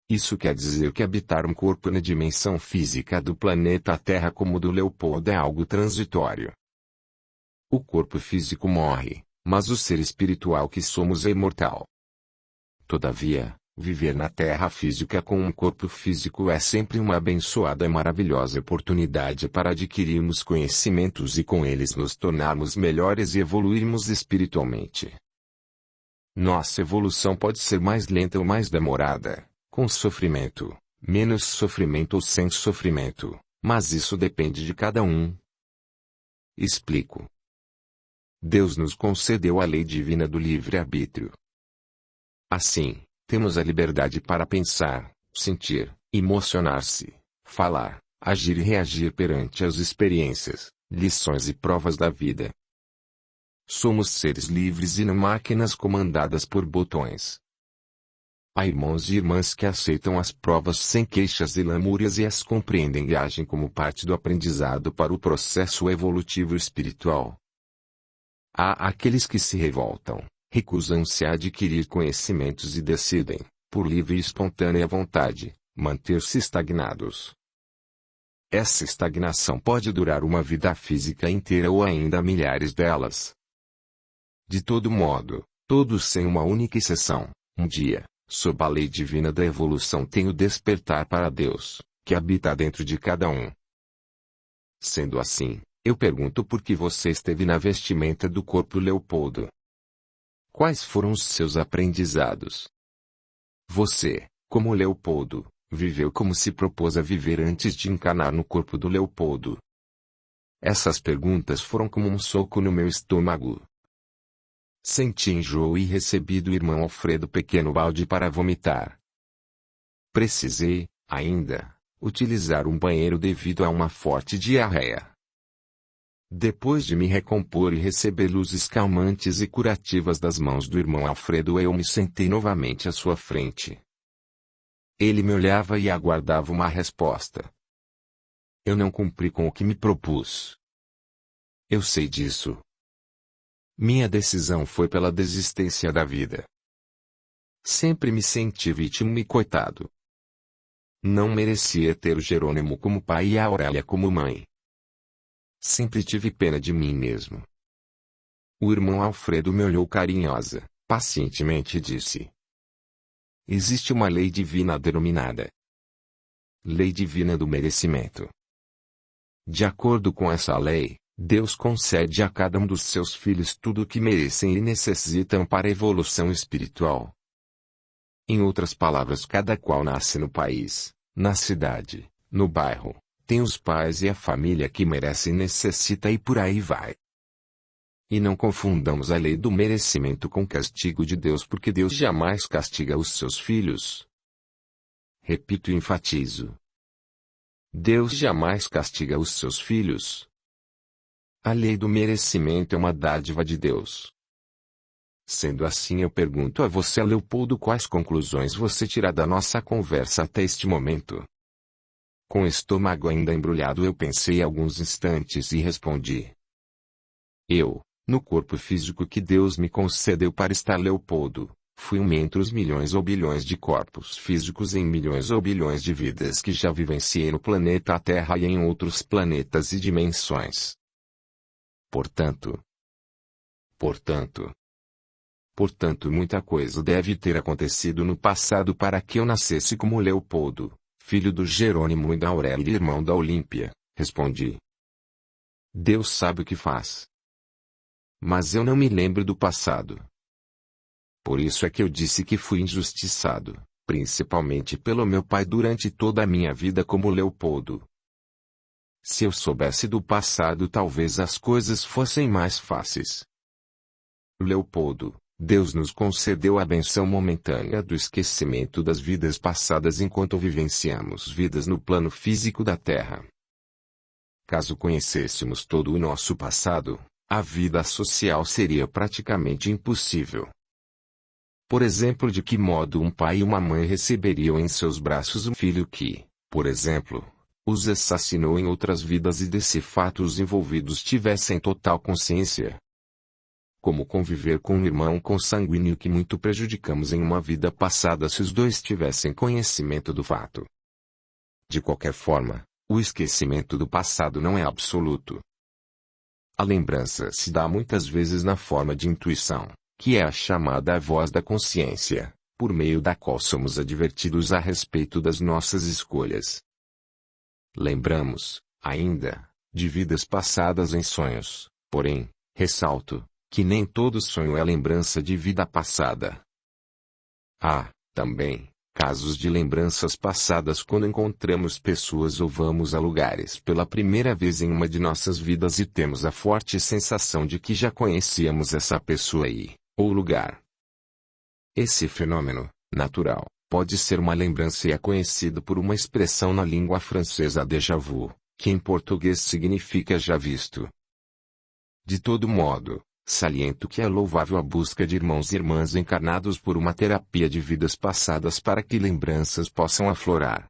Isso quer dizer que habitar um corpo na dimensão física do planeta Terra como o do Leopoldo é algo transitório. O corpo físico morre, mas o ser espiritual que somos é imortal. Todavia, viver na Terra física com um corpo físico é sempre uma abençoada e maravilhosa oportunidade para adquirirmos conhecimentos e com eles nos tornarmos melhores e evoluirmos espiritualmente. Nossa evolução pode ser mais lenta ou mais demorada, com sofrimento, menos sofrimento ou sem sofrimento, mas isso depende de cada um. Explico. Deus nos concedeu a lei divina do livre-arbítrio. Assim, temos a liberdade para pensar, sentir, emocionar-se, falar, agir e reagir perante as experiências, lições e provas da vida. Somos seres livres e não máquinas comandadas por botões. Há irmãos e irmãs que aceitam as provas sem queixas e lamúrias e as compreendem e agem como parte do aprendizado para o processo evolutivo espiritual. Há aqueles que se revoltam, recusam-se a adquirir conhecimentos e decidem, por livre e espontânea vontade, manter-se estagnados. Essa estagnação pode durar uma vida física inteira ou ainda milhares delas. De todo modo, todos sem uma única exceção, um dia, sob a lei divina da evolução, têm o despertar para Deus, que habita dentro de cada um. Sendo assim, eu pergunto por que você esteve na vestimenta do corpo Leopoldo. Quais foram os seus aprendizados? Você, como Leopoldo, viveu como se propôs a viver antes de encarnar no corpo do Leopoldo? Essas perguntas foram como um soco no meu estômago. Senti enjoo e recebi do irmão Alfredo pequeno balde para vomitar. Precisei, ainda, utilizar um banheiro devido a uma forte diarreia. Depois de me recompor e receber luzes calmantes e curativas das mãos do irmão Alfredo, eu me sentei novamente à sua frente. Ele me olhava e aguardava uma resposta. Eu não cumpri com o que me propus. Eu sei disso. Minha decisão foi pela desistência da vida. Sempre me senti vítima e coitado. Não merecia ter o Jerônimo como pai e a Aurélia como mãe. Sempre tive pena de mim mesmo. O irmão Alfredo me olhou carinhosa, pacientemente e disse: existe uma lei divina denominada Lei Divina do Merecimento. De acordo com essa lei, Deus concede a cada um dos seus filhos tudo o que merecem e necessitam para a evolução espiritual. Em outras palavras, cada qual nasce no país, na cidade, no bairro, tem os pais e a família que merece e necessita, e por aí vai. E não confundamos a lei do merecimento com o castigo de Deus, porque Deus jamais castiga os seus filhos. Repito e enfatizo. Deus jamais castiga os seus filhos. A lei do merecimento é uma dádiva de Deus. Sendo assim, eu pergunto a você, Leopoldo, quais conclusões você tira da nossa conversa até este momento? Com o estômago ainda embrulhado, eu pensei alguns instantes e respondi: No corpo físico que Deus me concedeu para estar Leopoldo, fui um entre os milhões ou bilhões de corpos físicos em milhões ou bilhões de vidas que já vivenciei no planeta Terra e em outros planetas e dimensões. Portanto, muita coisa deve ter acontecido no passado para que eu nascesse como Leopoldo, filho do Jerônimo e da Aurélia e irmão da Olímpia, respondi. Deus sabe o que faz. Mas eu não me lembro do passado. Por isso é que eu disse que fui injustiçado, principalmente pelo meu pai durante toda a minha vida como Leopoldo. Se eu soubesse do passado, talvez as coisas fossem mais fáceis. Leopoldo, Deus nos concedeu a benção momentânea do esquecimento das vidas passadas enquanto vivenciamos vidas no plano físico da Terra. Caso conhecêssemos todo o nosso passado, a vida social seria praticamente impossível. Por exemplo, de que modo um pai e uma mãe receberiam em seus braços um filho que, por exemplo, os assassinou em outras vidas e desse fato os envolvidos tivessem total consciência? Como conviver com um irmão consanguíneo que muito prejudicamos em uma vida passada se os dois tivessem conhecimento do fato? De qualquer forma, o esquecimento do passado não é absoluto. A lembrança se dá muitas vezes na forma de intuição, que é a chamada voz da consciência, por meio da qual somos advertidos a respeito das nossas escolhas. Lembramos, ainda, de vidas passadas em sonhos, porém, ressalto, que nem todo sonho é lembrança de vida passada. Há, também, casos de lembranças passadas quando encontramos pessoas ou vamos a lugares pela primeira vez em uma de nossas vidas e temos a forte sensação de que já conhecíamos essa pessoa ou lugar. Esse fenômeno, natural, pode ser uma lembrança e é conhecido por uma expressão na língua francesa déjà vu, que em português significa já visto. De todo modo, saliento que é louvável a busca de irmãos e irmãs encarnados por uma terapia de vidas passadas para que lembranças possam aflorar.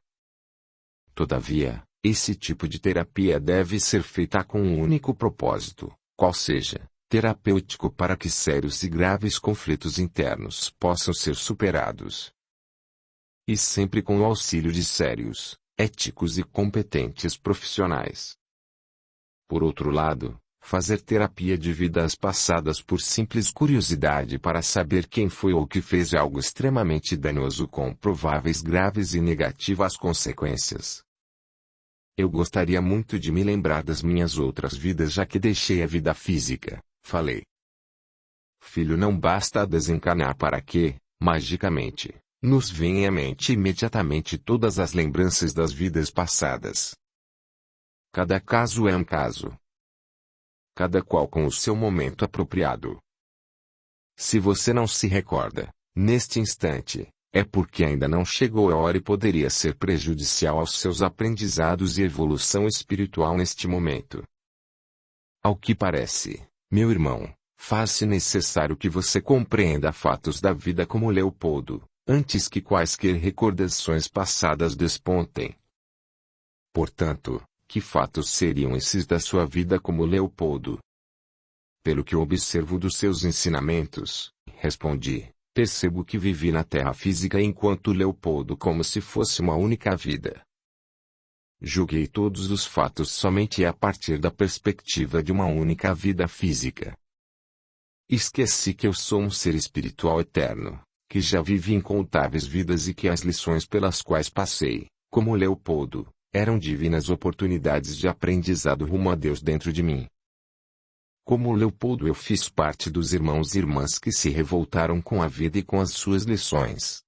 Todavia, esse tipo de terapia deve ser feita com um único propósito, qual seja, terapêutico para que sérios e graves conflitos internos possam ser superados. E sempre com o auxílio de sérios, éticos e competentes profissionais. Por outro lado, fazer terapia de vidas passadas por simples curiosidade para saber quem foi ou que fez é algo extremamente danoso com prováveis graves e negativas consequências. Eu gostaria muito de me lembrar das minhas outras vidas já que deixei a vida física, falei. Filho, não basta desencarnar para que, magicamente, nos venham à mente imediatamente todas as lembranças das vidas passadas. Cada caso é um caso. Cada qual com o seu momento apropriado. Se você não se recorda, neste instante, é porque ainda não chegou a hora e poderia ser prejudicial aos seus aprendizados e evolução espiritual neste momento. Ao que parece, meu irmão, faz-se necessário que você compreenda fatos da vida como Leopoldo, antes que quaisquer recordações passadas despontem. Portanto, que fatos seriam esses da sua vida como Leopoldo? Pelo que observo dos seus ensinamentos, respondi, percebo que vivi na terra física enquanto Leopoldo como se fosse uma única vida. Julguei todos os fatos somente a partir da perspectiva de uma única vida física. Esqueci que eu sou um ser espiritual eterno, que já vivi incontáveis vidas e que as lições pelas quais passei, como Leopoldo, eram divinas oportunidades de aprendizado rumo a Deus dentro de mim. Como Leopoldo, eu fiz parte dos irmãos e irmãs que se revoltaram com a vida e com as suas lições.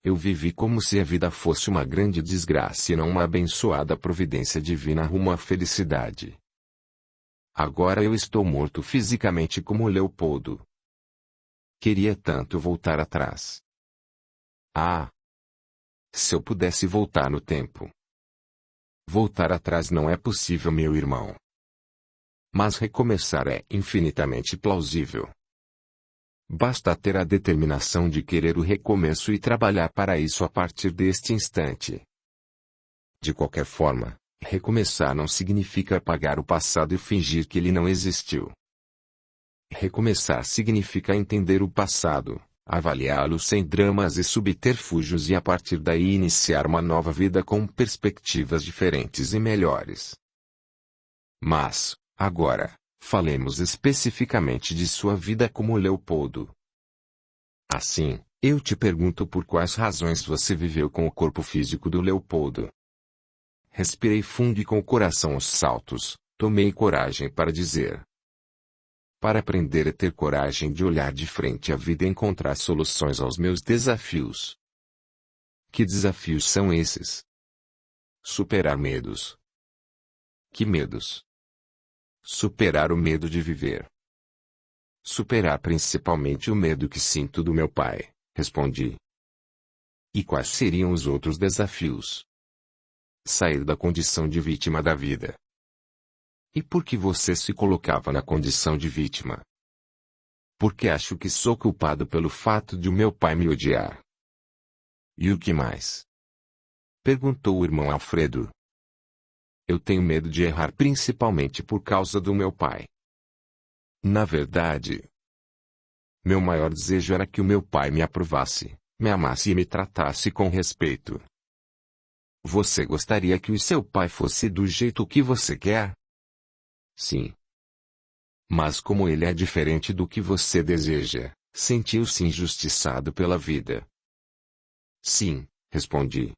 Eu vivi como se a vida fosse uma grande desgraça e não uma abençoada providência divina rumo à felicidade. Agora eu estou morto fisicamente como Leopoldo. Queria tanto voltar atrás. Ah! Se eu pudesse voltar no tempo. Voltar atrás não é possível, meu irmão. Mas recomeçar é infinitamente plausível. Basta ter a determinação de querer o recomeço e trabalhar para isso a partir deste instante. De qualquer forma, recomeçar não significa apagar o passado e fingir que ele não existiu. Recomeçar significa entender o passado, avaliá-lo sem dramas e subterfúgios e a partir daí iniciar uma nova vida com perspectivas diferentes e melhores. Mas, agora, falemos especificamente de sua vida como Leopoldo. Assim, eu te pergunto por quais razões você viveu com o corpo físico do Leopoldo. Respirei fundo e com o coração aos saltos, tomei coragem para dizer. Para aprender a ter coragem de olhar de frente à vida e encontrar soluções aos meus desafios. Que desafios são esses? Superar medos. Que medos? Superar o medo de viver. Superar principalmente o medo que sinto do meu pai, respondi. E quais seriam os outros desafios? Sair da condição de vítima da vida. E por que você se colocava na condição de vítima? Porque acho que sou culpado pelo fato de o meu pai me odiar. E o que mais? Perguntou o irmão Alfredo. Eu tenho medo de errar principalmente por causa do meu pai. Na verdade, meu maior desejo era que o meu pai me aprovasse, me amasse e me tratasse com respeito. Você gostaria que o seu pai fosse do jeito que você quer? Sim. Mas como ele é diferente do que você deseja, sentiu-se injustiçado pela vida. Sim, respondi.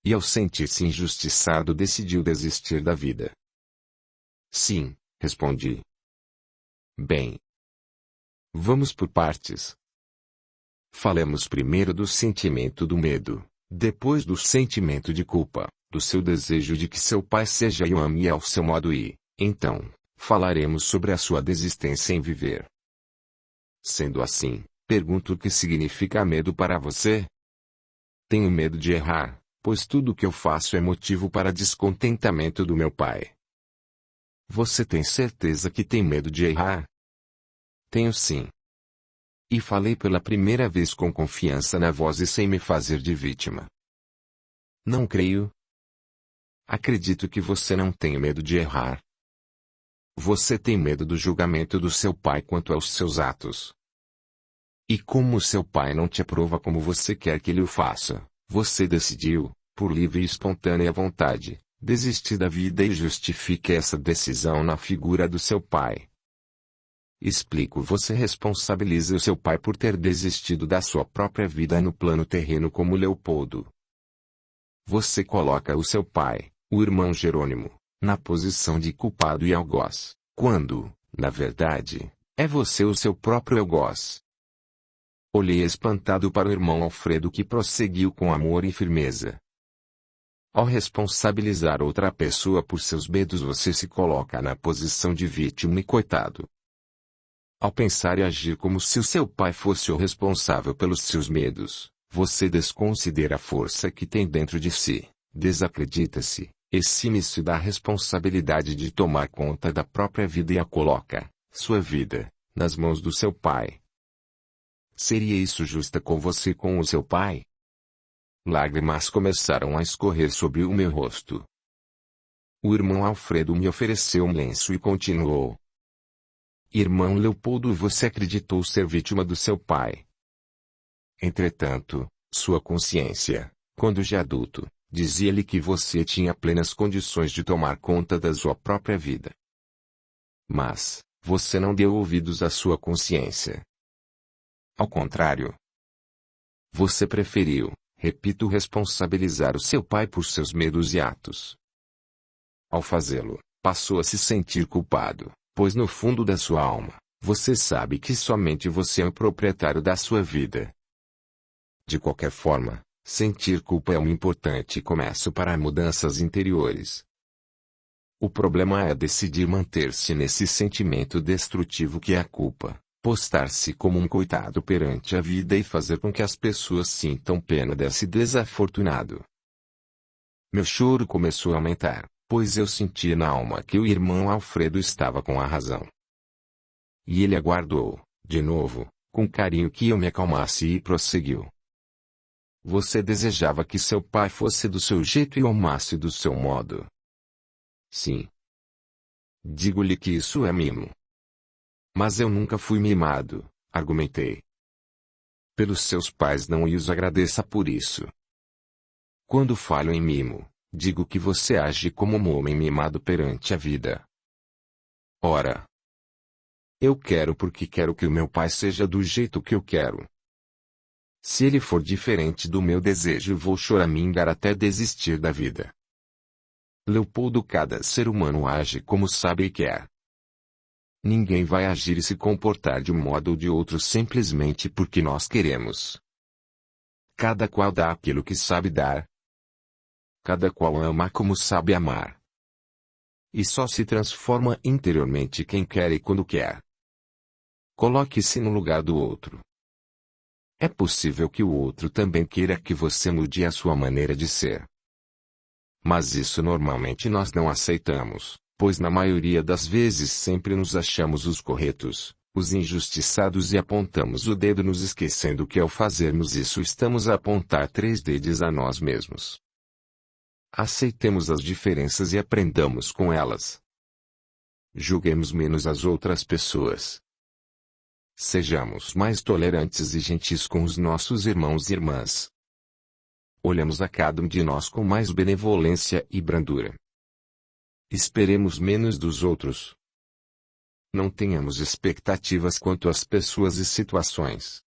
E ao sentir-se injustiçado decidiu desistir da vida. Sim, respondi. Bem. Vamos por partes. Falemos primeiro do sentimento do medo, depois do sentimento de culpa, do seu desejo de que seu pai seja e o ame ao seu modo e, então, falaremos sobre a sua desistência em viver. Sendo assim, pergunto o que significa medo para você? Tenho medo de errar, pois tudo o que eu faço é motivo para descontentamento do meu pai. Você tem certeza que tem medo de errar? Tenho sim. E falei pela primeira vez com confiança na voz e sem me fazer de vítima. Não creio. Acredito que você não tem medo de errar. Você tem medo do julgamento do seu pai quanto aos seus atos. E como seu pai não te aprova como você quer que ele o faça, você decidiu, por livre e espontânea vontade, desistir da vida e justifique essa decisão na figura do seu pai. Explico: você responsabiliza o seu pai por ter desistido da sua própria vida no plano terreno como Leopoldo. Você coloca o seu pai, o irmão Jerônimo, na posição de culpado e algoz, quando, na verdade, é você o seu próprio algoz. Olhei espantado para o irmão Alfredo que prosseguiu com amor e firmeza. Ao responsabilizar outra pessoa por seus medos você se coloca na posição de vítima e coitado. Ao pensar e agir como se o seu pai fosse o responsável pelos seus medos, você desconsidera a força que tem dentro de si, desacredita-se, exime-se da responsabilidade de tomar conta da própria vida e a coloca, sua vida, nas mãos do seu pai. Seria isso justa com você e com o seu pai? Lágrimas começaram a escorrer sobre o meu rosto. O irmão Alfredo me ofereceu um lenço e continuou. Irmão Leopoldo, você acreditou ser vítima do seu pai. Entretanto, sua consciência, quando já adulto, dizia-lhe que você tinha plenas condições de tomar conta da sua própria vida. Mas, você não deu ouvidos à sua consciência. Ao contrário. Você preferiu, repito, responsabilizar o seu pai por seus medos e atos. Ao fazê-lo, passou a se sentir culpado, pois no fundo da sua alma, você sabe que somente você é o proprietário da sua vida. De qualquer forma, sentir culpa é um importante começo para mudanças interiores. O problema é decidir manter-se nesse sentimento destrutivo que é a culpa, postar-se como um coitado perante a vida e fazer com que as pessoas sintam pena desse desafortunado. Meu choro começou a aumentar, pois eu sentia na alma que o irmão Alfredo estava com a razão. E ele aguardou, de novo, com carinho que eu me acalmasse e prosseguiu. Você desejava que seu pai fosse do seu jeito e o amasse do seu modo. Sim. Digo-lhe que isso é mimo. Mas eu nunca fui mimado, argumentei. Pelos seus pais não os agradeça por isso. Quando falho em mimo, digo que você age como um homem mimado perante a vida. Ora, eu quero porque quero que o meu pai seja do jeito que eu quero. Se ele for diferente do meu desejo, vou choramingar até desistir da vida. Leopoldo, cada ser humano age como sabe e quer. Ninguém vai agir e se comportar de um modo ou de outro simplesmente porque nós queremos. Cada qual dá aquilo que sabe dar. Cada qual ama como sabe amar. E só se transforma interiormente quem quer e quando quer. Coloque-se no lugar do outro. É possível que o outro também queira que você mude a sua maneira de ser. Mas isso normalmente nós não aceitamos, pois na maioria das vezes sempre nos achamos os corretos, os injustiçados e apontamos o dedo nos esquecendo que ao fazermos isso estamos a apontar 3 dedos a nós mesmos. Aceitemos as diferenças e aprendamos com elas. Julguemos menos as outras pessoas. Sejamos mais tolerantes e gentis com os nossos irmãos e irmãs. Olhamos a cada um de nós com mais benevolência e brandura. Esperemos menos dos outros. Não tenhamos expectativas quanto às pessoas e situações.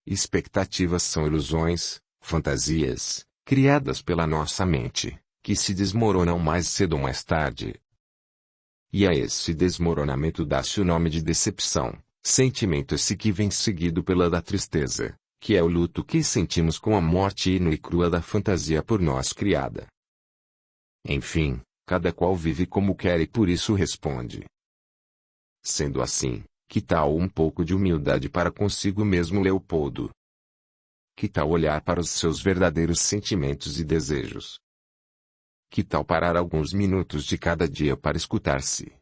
Expectativas são ilusões, fantasias, criadas pela nossa mente, que se desmoronam mais cedo ou mais tarde. E a esse desmoronamento dá-se o nome de decepção, sentimento esse que vem seguido pela da tristeza, que é o luto que sentimos com a morte inútil e crua da fantasia por nós criada. Enfim, cada qual vive como quer e por isso responde. Sendo assim, que tal um pouco de humildade para consigo mesmo, Leopoldo? Que tal olhar para os seus verdadeiros sentimentos e desejos? Que tal parar alguns minutos de cada dia para escutar-se?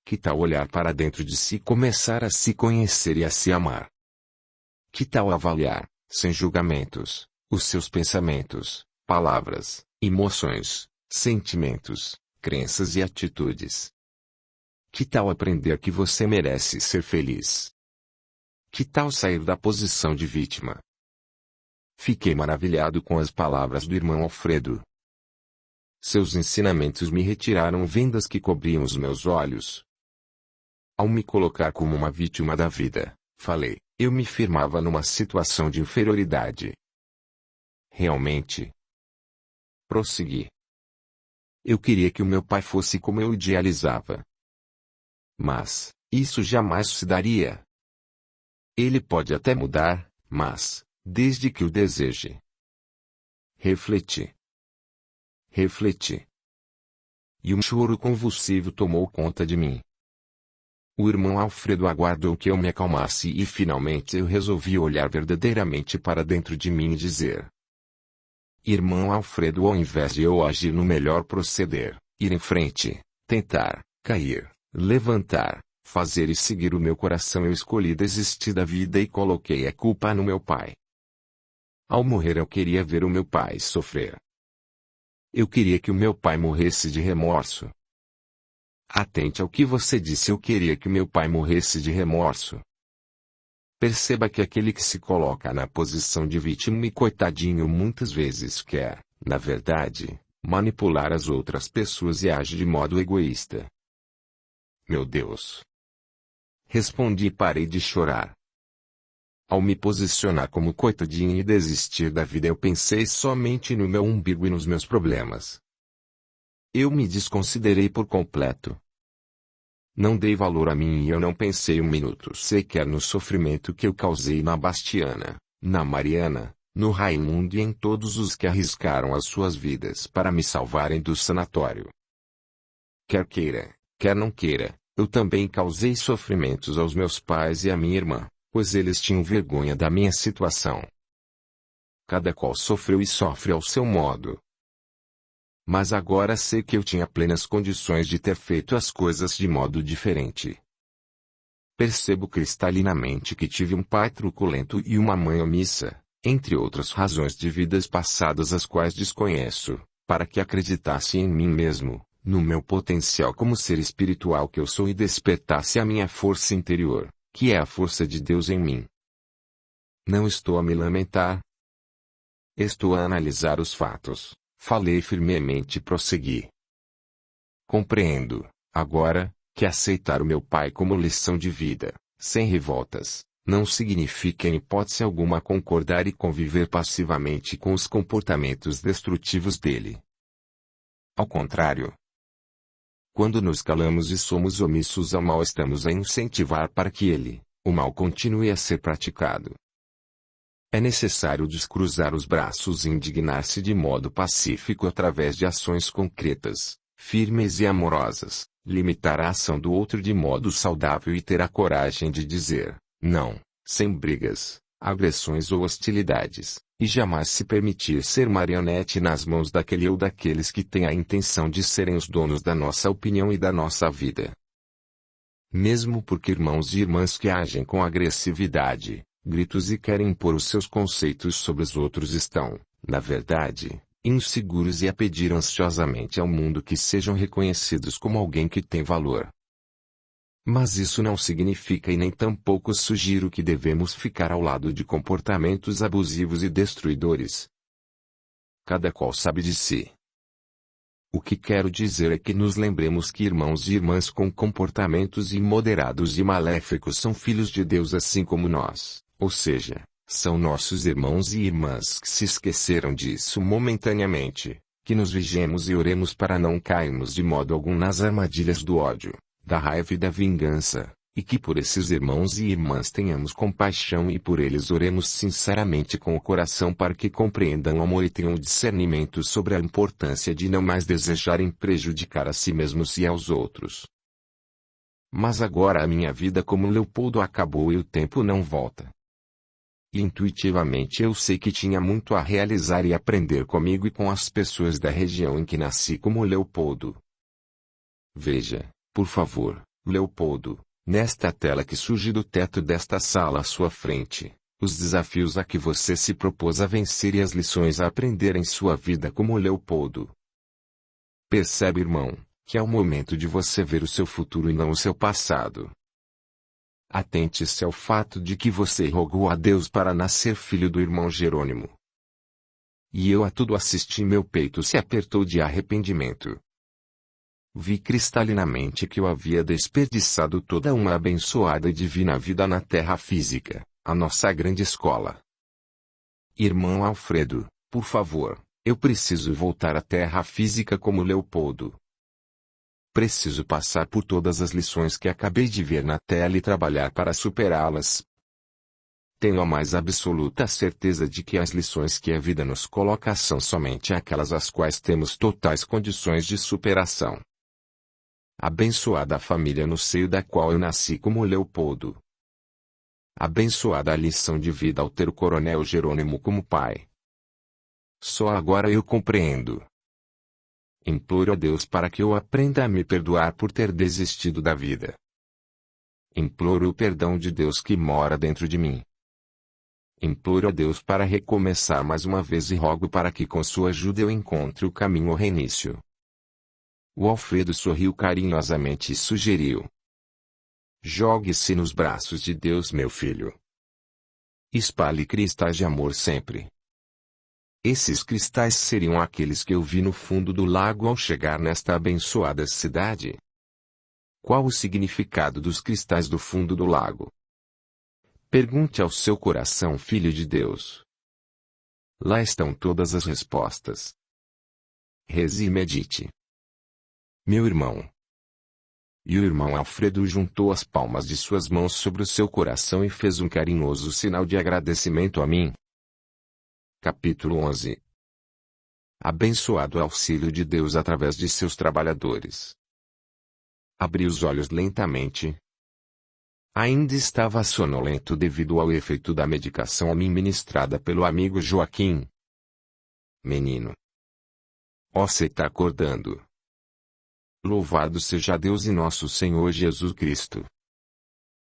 Que tal olhar para dentro de si e começar a se conhecer e a se amar? Que tal avaliar, sem julgamentos, os seus pensamentos, palavras, emoções, sentimentos, crenças e atitudes? Que tal aprender que você merece ser feliz? Que tal sair da posição de vítima? Fiquei maravilhado com as palavras do irmão Alfredo. Seus ensinamentos me retiraram vendas que cobriam os meus olhos. Ao me colocar como uma vítima da vida, falei, eu me firmava numa situação de inferioridade. Realmente. Prossegui. Eu queria que o meu pai fosse como eu idealizava. Mas, isso jamais se daria. Ele pode até mudar, mas, desde que o deseje. Refleti. Refleti. E um choro convulsivo tomou conta de mim. O irmão Alfredo aguardou que eu me acalmasse e finalmente eu resolvi olhar verdadeiramente para dentro de mim e dizer: Irmão Alfredo, ao invés de eu agir no melhor proceder, ir em frente, tentar, cair, levantar, fazer e seguir o meu coração, eu escolhi desistir da vida e coloquei a culpa no meu pai. Ao morrer eu queria ver o meu pai sofrer. Eu queria que o meu pai morresse de remorso. Atente ao que você disse, eu queria que meu pai morresse de remorso. Perceba que aquele que se coloca na posição de vítima e coitadinho muitas vezes quer, na verdade, manipular as outras pessoas e age de modo egoísta. Meu Deus! Respondi e parei de chorar. Ao me posicionar como coitadinho e desistir da vida, eu pensei somente no meu umbigo e nos meus problemas. Eu me desconsiderei por completo. Não dei valor a mim e eu não pensei um minuto sequer no sofrimento que eu causei na Bastiana, na Mariana, no Raimundo e em todos os que arriscaram as suas vidas para me salvarem do sanatório. Quer queira, quer não queira, eu também causei sofrimentos aos meus pais e à minha irmã, pois eles tinham vergonha da minha situação. Cada qual sofreu e sofre ao seu modo. Mas agora sei que eu tinha plenas condições de ter feito as coisas de modo diferente. Percebo cristalinamente que tive um pai truculento e uma mãe omissa, entre outras razões de vidas passadas as quais desconheço, para que acreditasse em mim mesmo, no meu potencial como ser espiritual que eu sou e despertasse a minha força interior, que é a força de Deus em mim. Não estou a me lamentar. Estou a analisar os fatos. Falei firmemente e prossegui. Compreendo, agora, que aceitar o meu Pai como lição de vida, sem revoltas, não significa em hipótese alguma concordar e conviver passivamente com os comportamentos destrutivos dele. Ao contrário, quando nos calamos e somos omissos ao mal, estamos a incentivar para que ele, o mal, continue a ser praticado. É necessário descruzar os braços e indignar-se de modo pacífico através de ações concretas, firmes e amorosas, limitar a ação do outro de modo saudável e ter a coragem de dizer não, sem brigas, agressões ou hostilidades, e jamais se permitir ser marionete nas mãos daquele ou daqueles que têm a intenção de serem os donos da nossa opinião e da nossa vida. Mesmo porque irmãos e irmãs que agem com agressividade, gritos e querem impor os seus conceitos sobre os outros estão, na verdade, inseguros e a pedir ansiosamente ao mundo que sejam reconhecidos como alguém que tem valor. Mas isso não significa e nem tampouco sugiro que devemos ficar ao lado de comportamentos abusivos e destruidores. Cada qual sabe de si. O que quero dizer é que nos lembremos que irmãos e irmãs com comportamentos imoderados e maléficos são filhos de Deus assim como nós, ou seja, são nossos irmãos e irmãs que se esqueceram disso momentaneamente, que nos vigiemos e oremos para não cairmos de modo algum nas armadilhas do ódio, da raiva e da vingança, e que por esses irmãos e irmãs tenhamos compaixão e por eles oremos sinceramente com o coração para que compreendam o amor e tenham discernimento sobre a importância de não mais desejarem prejudicar a si mesmos e aos outros. Mas agora a minha vida como Leopoldo acabou e o tempo não volta. E intuitivamente eu sei que tinha muito a realizar e aprender comigo e com as pessoas da região em que nasci como Leopoldo. Veja, por favor, Leopoldo, nesta tela que surge do teto desta sala à sua frente, os desafios a que você se propôs a vencer e as lições a aprender em sua vida como Leopoldo. Percebe, irmão, que é o momento de você ver o seu futuro e não o seu passado. Atente-se ao fato de que você rogou a Deus para nascer filho do irmão Jerônimo. E eu a tudo assisti, meu peito se apertou de arrependimento. Vi cristalinamente que eu havia desperdiçado toda uma abençoada e divina vida na terra física, a nossa grande escola. Irmão Alfredo, por favor, eu preciso voltar à terra física como Leopoldo. Preciso passar por todas as lições que acabei de ver na tela e trabalhar para superá-las. Tenho a mais absoluta certeza de que as lições que a vida nos coloca são somente aquelas às quais temos totais condições de superação. Abençoada a família no seio da qual eu nasci como Leopoldo. Abençoada a lição de vida ao ter o coronel Jerônimo como pai. Só agora eu compreendo. Imploro a Deus para que eu aprenda a me perdoar por ter desistido da vida. Imploro o perdão de Deus que mora dentro de mim. Imploro a Deus para recomeçar mais uma vez e rogo para que com sua ajuda eu encontre o caminho ao reinício. O Alfredo sorriu carinhosamente e sugeriu: jogue-se nos braços de Deus, meu filho. Espalhe cristais de amor sempre. Esses cristais seriam aqueles que eu vi no fundo do lago ao chegar nesta abençoada cidade. Qual o significado dos cristais do fundo do lago? Pergunte ao seu coração, filho de Deus. Lá estão todas as respostas. Reze e medite. Meu irmão. E o irmão Alfredo juntou as palmas de suas mãos sobre o seu coração e fez um carinhoso sinal de agradecimento a mim. Capítulo 11. Abençoado auxílio de Deus através de seus trabalhadores. Abri os olhos lentamente. Ainda estava sonolento devido ao efeito da medicação a mim ministrada pelo amigo Joaquim. Menino. Você está acordando. Louvado seja Deus e nosso Senhor Jesus Cristo.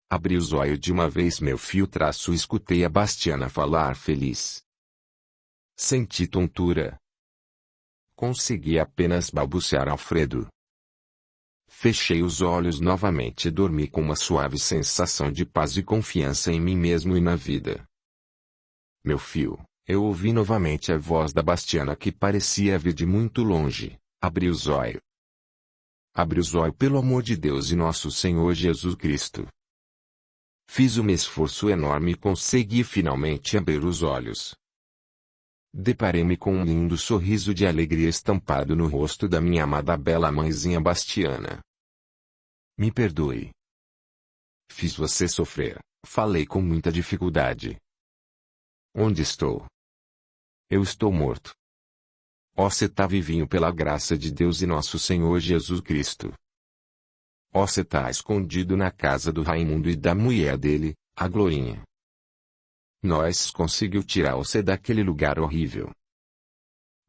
Abri os olhos de uma vez, meu fio traço, e escutei a Bastiana falar feliz. Senti tontura. Consegui apenas balbuciar: Alfredo, Fechei os olhos novamente e dormi com uma suave sensação de paz e confiança em mim mesmo e na vida. Meu filho, eu ouvi novamente a voz da Bastiana que parecia vir de muito longe. Abri os olhos. Abri os olhos pelo amor de Deus e nosso Senhor Jesus Cristo. Fiz um esforço enorme e consegui finalmente abrir os olhos. Deparei-me com um lindo sorriso de alegria estampado no rosto da minha amada bela mãezinha Bastiana. Me perdoe. Fiz você sofrer, falei com muita dificuldade. Onde estou? Eu estou morto. Você tá vivinho pela graça de Deus e nosso Senhor Jesus Cristo. Você tá escondido na casa do Raimundo e da mulher dele, a Glorinha. Nós conseguiu tirar você daquele lugar horrível.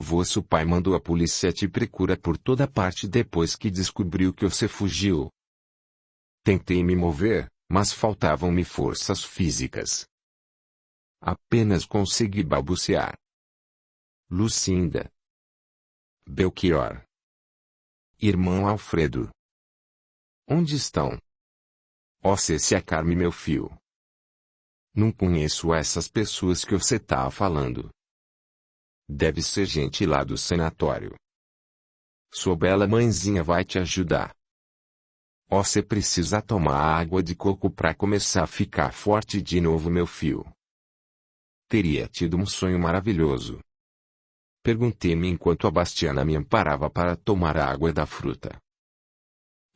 Vosso pai mandou a polícia te procurar por toda parte depois que descobriu que você fugiu. Tentei me mover, mas faltavam-me forças físicas. Apenas consegui balbuciar. Lucinda. Belchior. Irmão Alfredo. Onde estão? Você se acalme, meu filho. Não conheço essas pessoas que você tá falando. Deve ser gente lá do sanatório. Sua bela mãezinha vai te ajudar. Você precisa tomar água de coco para começar a ficar forte de novo, meu filho. Teria tido um sonho maravilhoso. Perguntei-me enquanto a Bastiana me amparava para tomar a água da fruta.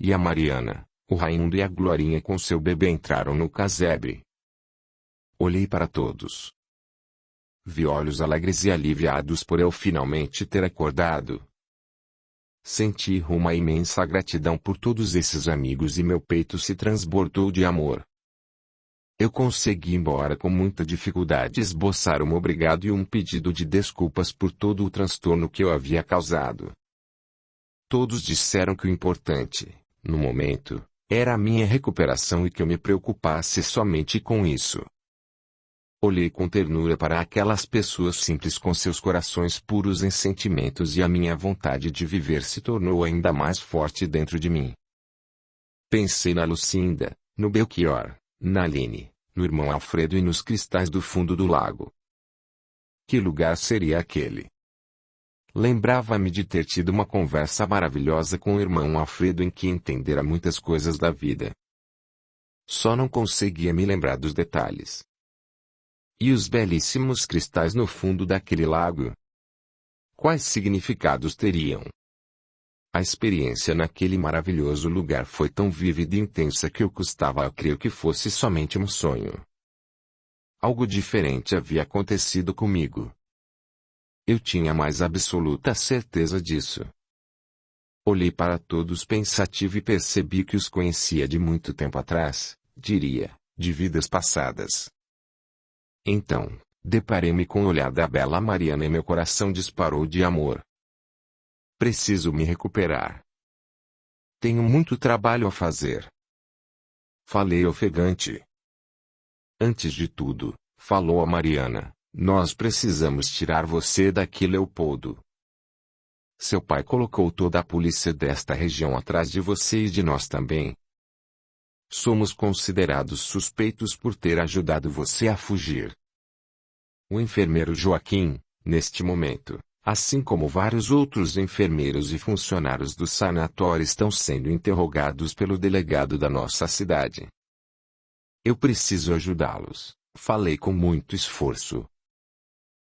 E a Mariana, o Raimundo e a Glorinha com seu bebê entraram no casebre. Olhei para todos. Vi olhos alegres e aliviados por eu finalmente ter acordado. Senti uma imensa gratidão por todos esses amigos e meu peito se transbordou de amor. Eu consegui, embora com muita dificuldade, esboçar um obrigado e um pedido de desculpas por todo o transtorno que eu havia causado. Todos disseram que o importante, no momento, era a minha recuperação e que eu me preocupasse somente com isso. Olhei com ternura para aquelas pessoas simples com seus corações puros em sentimentos e a minha vontade de viver se tornou ainda mais forte dentro de mim. Pensei na Lucinda, no Belchior, na Aline, no irmão Alfredo e nos cristais do fundo do lago. Que lugar seria aquele? Lembrava-me de ter tido uma conversa maravilhosa com o irmão Alfredo em que entendera muitas coisas da vida. Só não conseguia me lembrar dos detalhes. E os belíssimos cristais no fundo daquele lago? Quais significados teriam? A experiência naquele maravilhoso lugar foi tão vívida e intensa que eu custava a crer que fosse somente um sonho. Algo diferente havia acontecido comigo. Eu tinha mais absoluta certeza disso. Olhei para todos pensativo e percebi que os conhecia de muito tempo atrás, diria, de vidas passadas. Então, deparei-me com o olhar da bela Mariana e meu coração disparou de amor. Preciso me recuperar. Tenho muito trabalho a fazer. Falei ofegante. Antes de tudo, falou a Mariana, nós precisamos tirar você daqui, Leopoldo. Seu pai colocou toda a polícia desta região atrás de você e de nós também. Somos considerados suspeitos por ter ajudado você a fugir. O enfermeiro Joaquim, neste momento, assim como vários outros enfermeiros e funcionários do sanatório estão sendo interrogados pelo delegado da nossa cidade. Eu preciso ajudá-los, falei com muito esforço.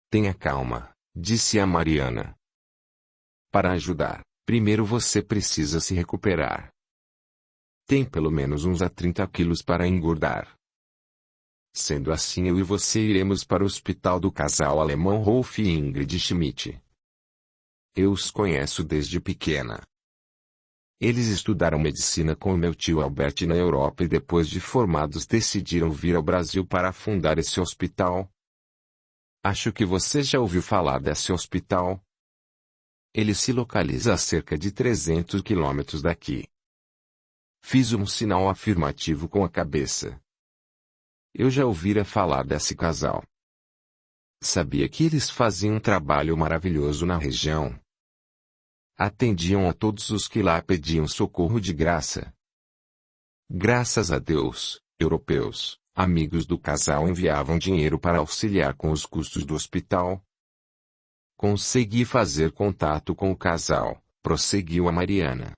Tenha calma, disse a Mariana. Para ajudar, primeiro você precisa se recuperar. Tem pelo menos uns 30 quilos para engordar. Sendo assim, eu e você iremos para o hospital do casal alemão Rolf e Ingrid Schmidt. Eu os conheço desde pequena. Eles estudaram medicina com o meu tio Albert na Europa e depois de formados decidiram vir ao Brasil para fundar esse hospital. Acho que você já ouviu falar desse hospital. Ele se localiza a cerca de 300 quilômetros daqui. Fiz um sinal afirmativo com a cabeça. Eu já ouvira falar desse casal. Sabia que eles faziam um trabalho maravilhoso na região. Atendiam a todos os que lá pediam socorro de graça. Graças a Deus, europeus, amigos do casal enviavam dinheiro para auxiliar com os custos do hospital. Consegui fazer contato com o casal, prosseguiu a Mariana.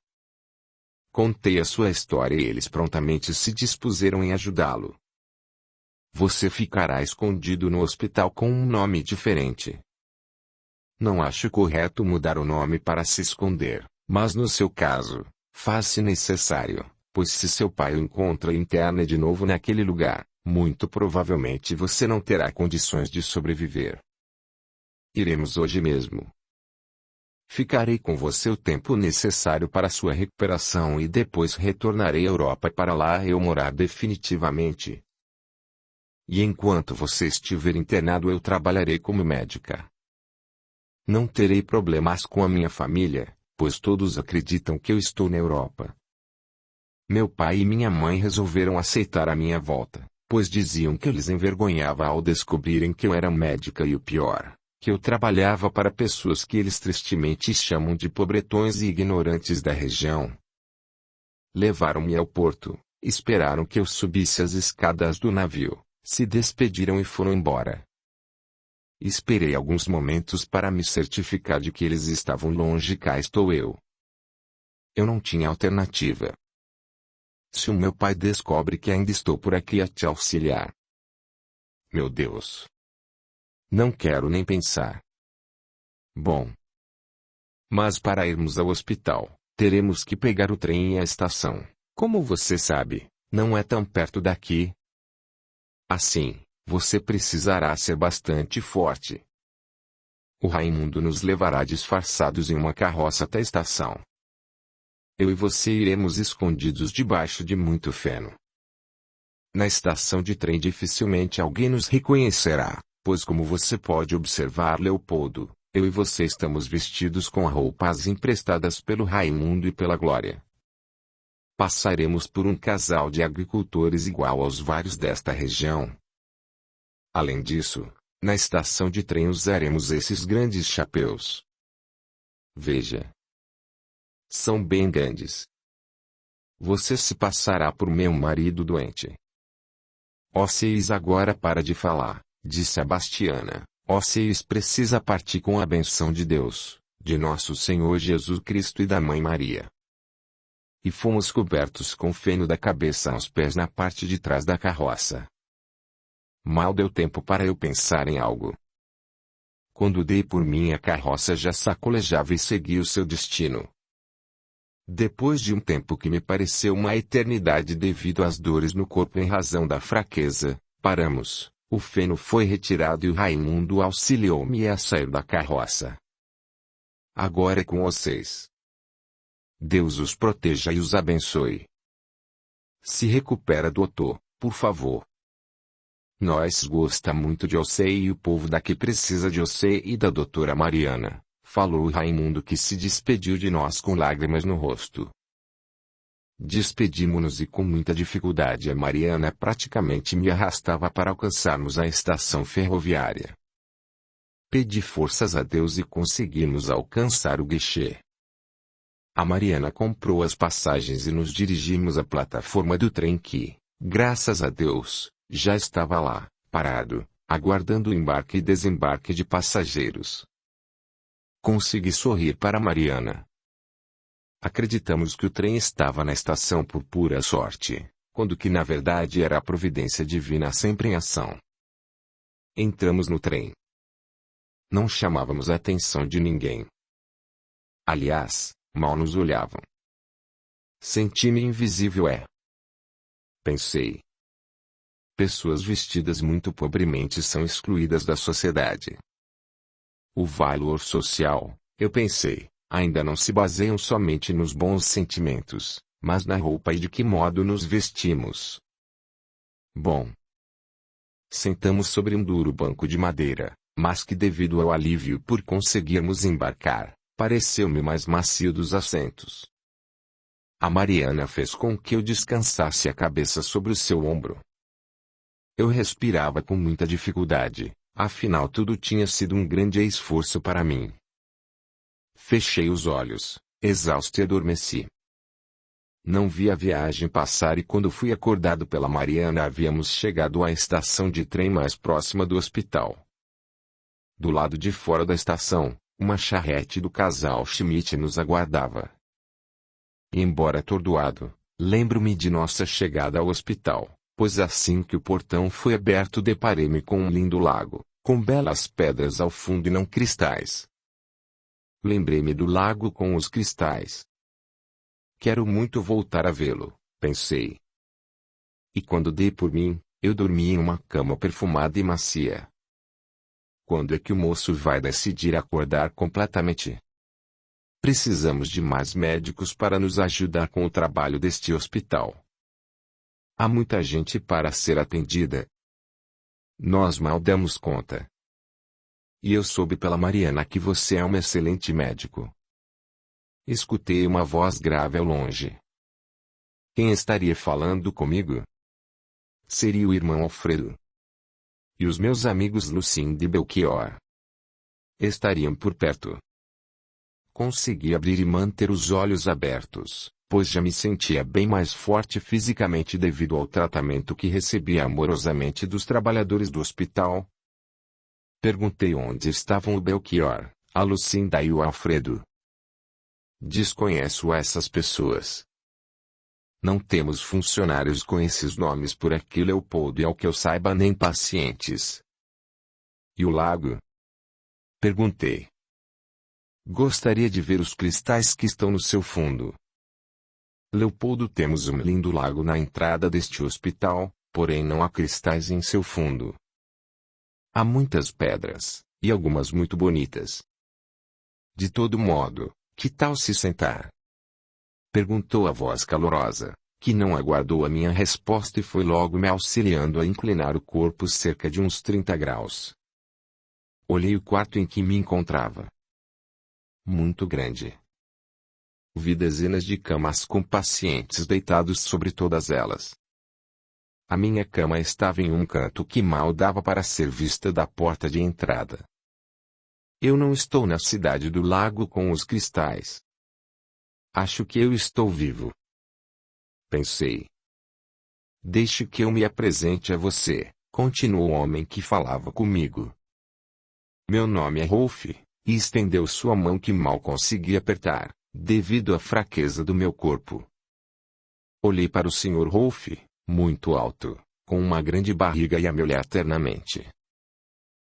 Contei a sua história e eles prontamente se dispuseram em ajudá-lo. Você ficará escondido no hospital com um nome diferente. Não acho correto mudar o nome para se esconder, mas no seu caso, faz-se necessário, pois se seu pai o encontra e interna de novo naquele lugar, muito provavelmente você não terá condições de sobreviver. Iremos hoje mesmo. Ficarei com você o tempo necessário para sua recuperação e depois retornarei à Europa para lá eu morar definitivamente. E enquanto você estiver internado eu trabalharei como médica. Não terei problemas com a minha família, pois todos acreditam que eu estou na Europa. Meu pai e minha mãe resolveram aceitar a minha volta, pois diziam que eu lhes envergonhava ao descobrirem que eu era médica e o pior, que eu trabalhava para pessoas que eles tristemente chamam de pobretões e ignorantes da região. Levaram-me ao porto, esperaram que eu subisse as escadas do navio, se despediram e foram embora. Esperei alguns momentos para me certificar de que eles estavam longe e cá estou eu. Eu não tinha alternativa. Se o meu pai descobre que ainda estou por aqui a te auxiliar. Meu Deus! Não quero nem pensar. Bom. Mas para irmos ao hospital, teremos que pegar o trem e a estação. Como você sabe, não é tão perto daqui. Assim, você precisará ser bastante forte. O Raimundo nos levará disfarçados em uma carroça até a estação. Eu e você iremos escondidos debaixo de muito feno. Na estação de trem dificilmente alguém nos reconhecerá, pois como você pode observar, Leopoldo, eu e você estamos vestidos com roupas emprestadas pelo Raimundo e pela Glória. Passaremos por um casal de agricultores igual aos vários desta região. Além disso, na estação de trem usaremos esses grandes chapéus. Veja. São bem grandes. Você se passará por meu marido doente. Océis agora para de falar, disse a Bastiana. Océis precisa partir com a benção de Deus, de nosso Senhor Jesus Cristo e da Mãe Maria. E fomos cobertos com feno da cabeça aos pés na parte de trás da carroça. Mal deu tempo para eu pensar em algo. Quando dei por mim a carroça já sacolejava e seguia o seu destino. Depois de um tempo que me pareceu uma eternidade devido às dores no corpo em razão da fraqueza, paramos, o feno foi retirado e o Raimundo auxiliou-me a sair da carroça. Agora é com vocês. Deus os proteja e os abençoe. Se recupera, doutor, por favor. Nós gosta muito de você e o povo daqui precisa de você e da doutora Mariana, falou o Raimundo que se despediu de nós com lágrimas no rosto. Despedimo-nos e com muita dificuldade a Mariana praticamente me arrastava para alcançarmos a estação ferroviária. Pedi forças a Deus e conseguimos alcançar o guichê. A Mariana comprou as passagens e nos dirigimos à plataforma do trem que, graças a Deus, já estava lá, parado, aguardando o embarque e desembarque de passageiros. Consegui sorrir para Mariana. Acreditamos que o trem estava na estação por pura sorte, quando que na verdade era a providência divina sempre em ação. Entramos no trem. Não chamávamos a atenção de ninguém. Aliás, mal nos olhavam. Senti-me invisível pensei. Pessoas vestidas muito pobremente são excluídas da sociedade. O valor social, eu pensei, ainda não se baseiam somente nos bons sentimentos, mas na roupa e de que modo nos vestimos. Bom. Sentamos sobre um duro banco de madeira, mas que devido ao alívio por conseguirmos embarcar, pareceu-me mais macio dos assentos. A Mariana fez com que eu descansasse a cabeça sobre o seu ombro. Eu respirava com muita dificuldade, afinal tudo tinha sido um grande esforço para mim. Fechei os olhos, exausto e adormeci. Não vi a viagem passar e quando fui acordado pela Mariana havíamos chegado à estação de trem mais próxima do hospital. Do lado de fora da estação, uma charrete do casal Schmidt nos aguardava. E embora atordoado, lembro-me de nossa chegada ao hospital, pois assim que o portão foi aberto deparei-me com um lindo lago, com belas pedras ao fundo e não cristais. Lembrei-me do lago com os cristais. Quero muito voltar a vê-lo, pensei. E quando dei por mim, eu dormi em uma cama perfumada e macia. Quando é que o moço vai decidir acordar completamente? Precisamos de mais médicos para nos ajudar com o trabalho deste hospital. Há muita gente para ser atendida. Nós mal damos conta. E eu soube pela Mariana que você é um excelente médico. Escutei uma voz grave ao longe. Quem estaria falando comigo? Seria o irmão Alfredo. E os meus amigos Lucinda e Belchior estariam por perto. Consegui abrir e manter os olhos abertos, pois já me sentia bem mais forte fisicamente devido ao tratamento que recebia amorosamente dos trabalhadores do hospital. Perguntei onde estavam o Belchior, a Lucinda e o Alfredo. Desconheço essas pessoas. Não temos funcionários com esses nomes por aqui, Leopoldo, e ao que eu saiba nem pacientes. E o lago? Perguntei. Gostaria de ver os cristais que estão no seu fundo. Leopoldo, temos um lindo lago na entrada deste hospital, porém não há cristais em seu fundo. Há muitas pedras, e algumas muito bonitas. De todo modo, que tal se sentar? Perguntou a voz calorosa, que não aguardou a minha resposta e foi logo me auxiliando a inclinar o corpo cerca de uns 30 graus. Olhei o quarto em que me encontrava. Muito grande. Vi dezenas de camas com pacientes deitados sobre todas elas. A minha cama estava em um canto que mal dava para ser vista da porta de entrada. Eu não estou na cidade do lago com os cristais. Acho que eu estou vivo. Pensei. Deixe que eu me apresente a você, continuou o homem que falava comigo. Meu nome é Rolf, e estendeu sua mão que mal consegui apertar, devido à fraqueza do meu corpo. Olhei para o Sr. Rolf, muito alto, com uma grande barriga e a me olhar ternamente.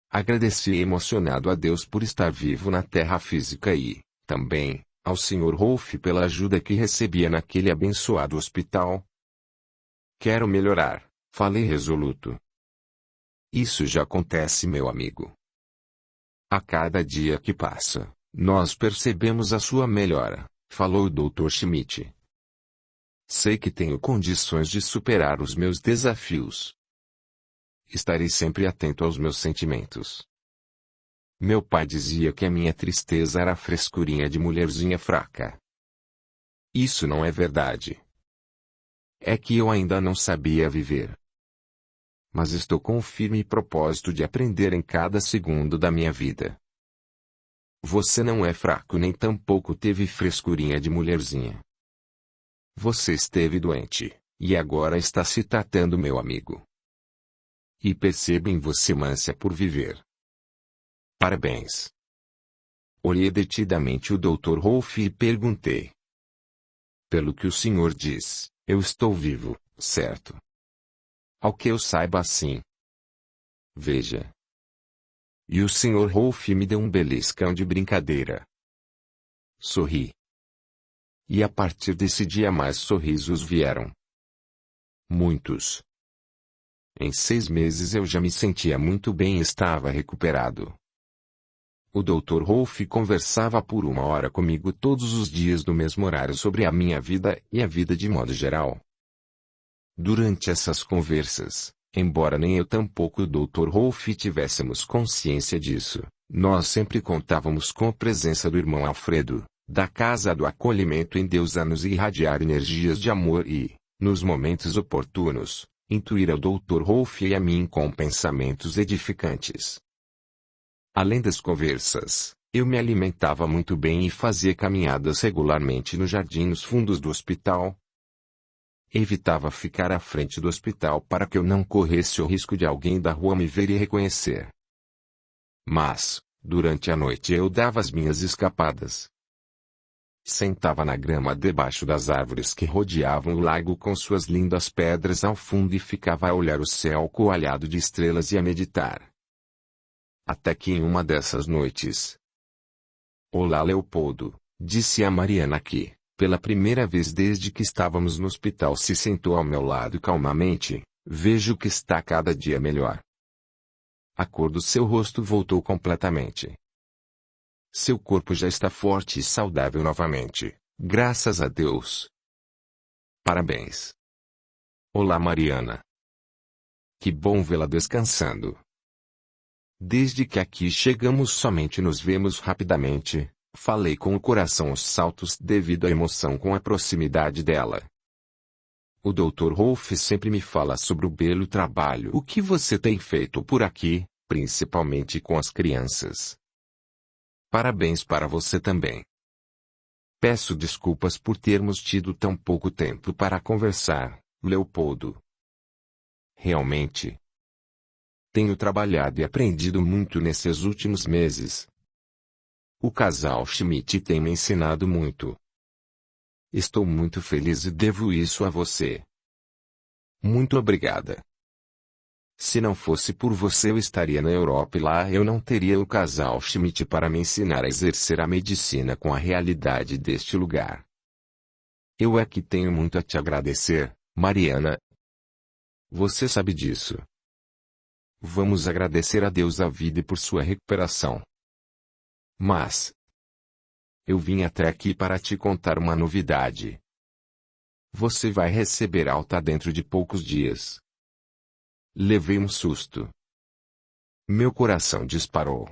Agradeci emocionado a Deus por estar vivo na terra física e, também, ao Sr. Rolf pela ajuda que recebia naquele abençoado hospital. Quero melhorar, falei resoluto. Isso já acontece, meu amigo. A cada dia que passa, nós percebemos a sua melhora, falou o Dr. Schmidt. Sei que tenho condições de superar os meus desafios. Estarei sempre atento aos meus sentimentos. Meu pai dizia que a minha tristeza era a frescurinha de mulherzinha fraca. Isso não é verdade. É que eu ainda não sabia viver. Mas estou com o firme propósito de aprender em cada segundo da minha vida. Você não é fraco nem tampouco teve frescurinha de mulherzinha. Você esteve doente, e agora está se tratando, meu amigo. E percebo em você uma ânsia por viver. Parabéns. Olhei detidamente o Dr. Rolf e perguntei. Pelo que o senhor diz, eu estou vivo, certo? Ao que eu saiba, sim. Veja. E o Sr. Rolf me deu um beliscão de brincadeira. Sorri. E a partir desse dia mais sorrisos vieram. Muitos. Em 6 meses eu já me sentia muito bem e estava recuperado. O Dr. Rolf conversava por 1 hora comigo todos os dias no mesmo horário sobre a minha vida e a vida de modo geral. Durante essas conversas, embora nem eu tampouco o Dr. Rolf tivéssemos consciência disso, nós sempre contávamos com a presença do irmão Alfredo, da Casa do Acolhimento em Deus, a nos irradiar energias de amor e, nos momentos oportunos, intuir ao Dr. Rolf e a mim com pensamentos edificantes. Além das conversas, Eu me alimentava muito bem e fazia caminhadas regularmente no jardim nos fundos do hospital. Evitava ficar à frente do hospital para que eu não corresse o risco de alguém da rua me ver e reconhecer. Mas, durante a noite eu dava as minhas escapadas. Sentava na grama debaixo das árvores que rodeavam o lago com suas lindas pedras ao fundo e ficava a olhar o céu coalhado de estrelas e a meditar. Até que em uma dessas noites... Olá, Leopoldo, disse a Mariana que, pela primeira vez desde que estávamos no hospital, se sentou ao meu lado calmamente. Vejo que está cada dia melhor. A cor do seu rosto voltou completamente. Seu corpo já está forte e saudável novamente, graças a Deus. Parabéns. Olá, Mariana. Que bom vê-la descansando. Desde que aqui chegamos somente nos vemos rapidamente. Falei com o coração aos saltos devido à emoção com a proximidade dela. O Dr. Rolf sempre me fala sobre o belo trabalho o que você tem feito por aqui, principalmente com as crianças. Parabéns para você também. Peço desculpas por termos tido tão pouco tempo para conversar, Leopoldo. Realmente. Tenho trabalhado e aprendido muito nesses últimos meses. O casal Schmidt tem me ensinado muito. Estou muito feliz e devo isso a você. Muito obrigada. Se não fosse por você eu estaria na Europa e lá eu não teria o casal Schmidt para me ensinar a exercer a medicina com a realidade deste lugar. Eu é que tenho muito a te agradecer, Mariana. Você sabe disso. Vamos agradecer a Deus a vida e por sua recuperação. Mas... eu vim até aqui para te contar uma novidade. Você vai receber alta dentro de poucos dias. Levei um susto. Meu coração disparou.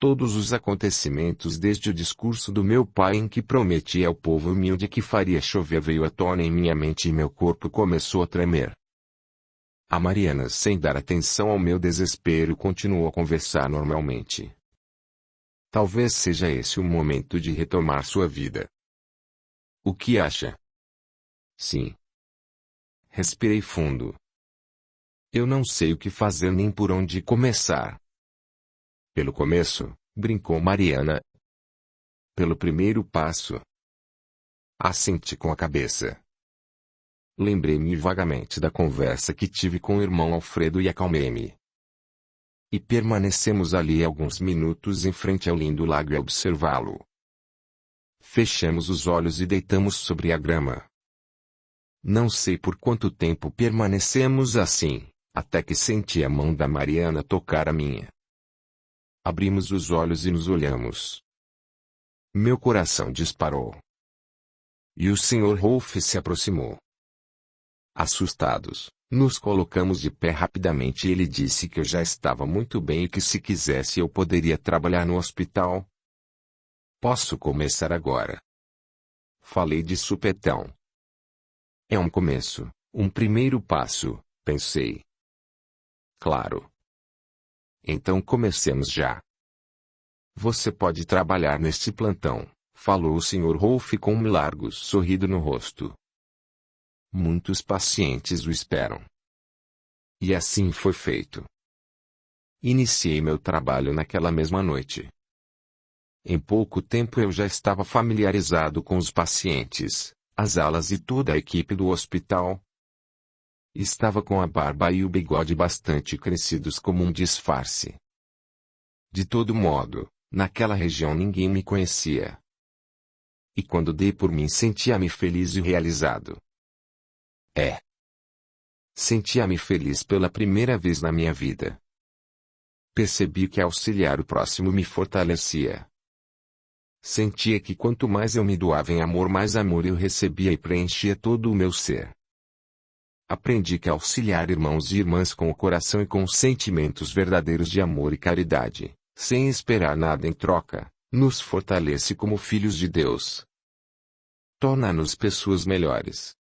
Todos os acontecimentos desde o discurso do meu pai em que prometia ao povo humilde que faria chover veio à tona em minha mente e meu corpo começou a tremer. A Mariana, sem dar atenção ao meu desespero, continuou a conversar normalmente. Talvez seja esse o momento de retomar sua vida. O que acha? Sim. Respirei fundo. Eu não sei o que fazer nem por onde começar. Pelo começo, brincou Mariana. Pelo primeiro passo. Assenti com a cabeça. Lembrei-me vagamente da conversa que tive com o irmão Alfredo e acalmei-me. E permanecemos ali alguns minutos em frente ao lindo lago a observá-lo. Fechamos os olhos e deitamos sobre a grama. Não sei por quanto tempo permanecemos assim, até que senti a mão da Mariana tocar a minha. Abrimos os olhos e nos olhamos. Meu coração disparou. E o Sr. Rolf se aproximou. Assustados, nos colocamos de pé rapidamente e ele disse que eu já estava muito bem e que se quisesse eu poderia trabalhar no hospital. Posso começar agora. Falei de supetão. É um começo, um primeiro passo, pensei. Claro. Então comecemos já. Você pode trabalhar neste plantão, falou o Sr. Rolf com um largo sorriso no rosto. Muitos pacientes o esperam. E assim foi feito. Iniciei meu trabalho naquela mesma noite. Em pouco tempo eu já estava familiarizado com os pacientes, as alas e toda a equipe do hospital. Estava com a barba e o bigode bastante crescidos como um disfarce. De todo modo, naquela região ninguém me conhecia. E quando dei por mim sentia-me feliz e realizado. Sentia-me feliz pela primeira vez na minha vida. Percebi que auxiliar o próximo me fortalecia. Sentia que quanto mais eu me doava em amor, mais amor eu recebia e preenchia todo o meu ser. Aprendi que auxiliar irmãos e irmãs com o coração e com sentimentos verdadeiros de amor e caridade, sem esperar nada em troca, nos fortalece como filhos de Deus. Torna-nos pessoas melhores.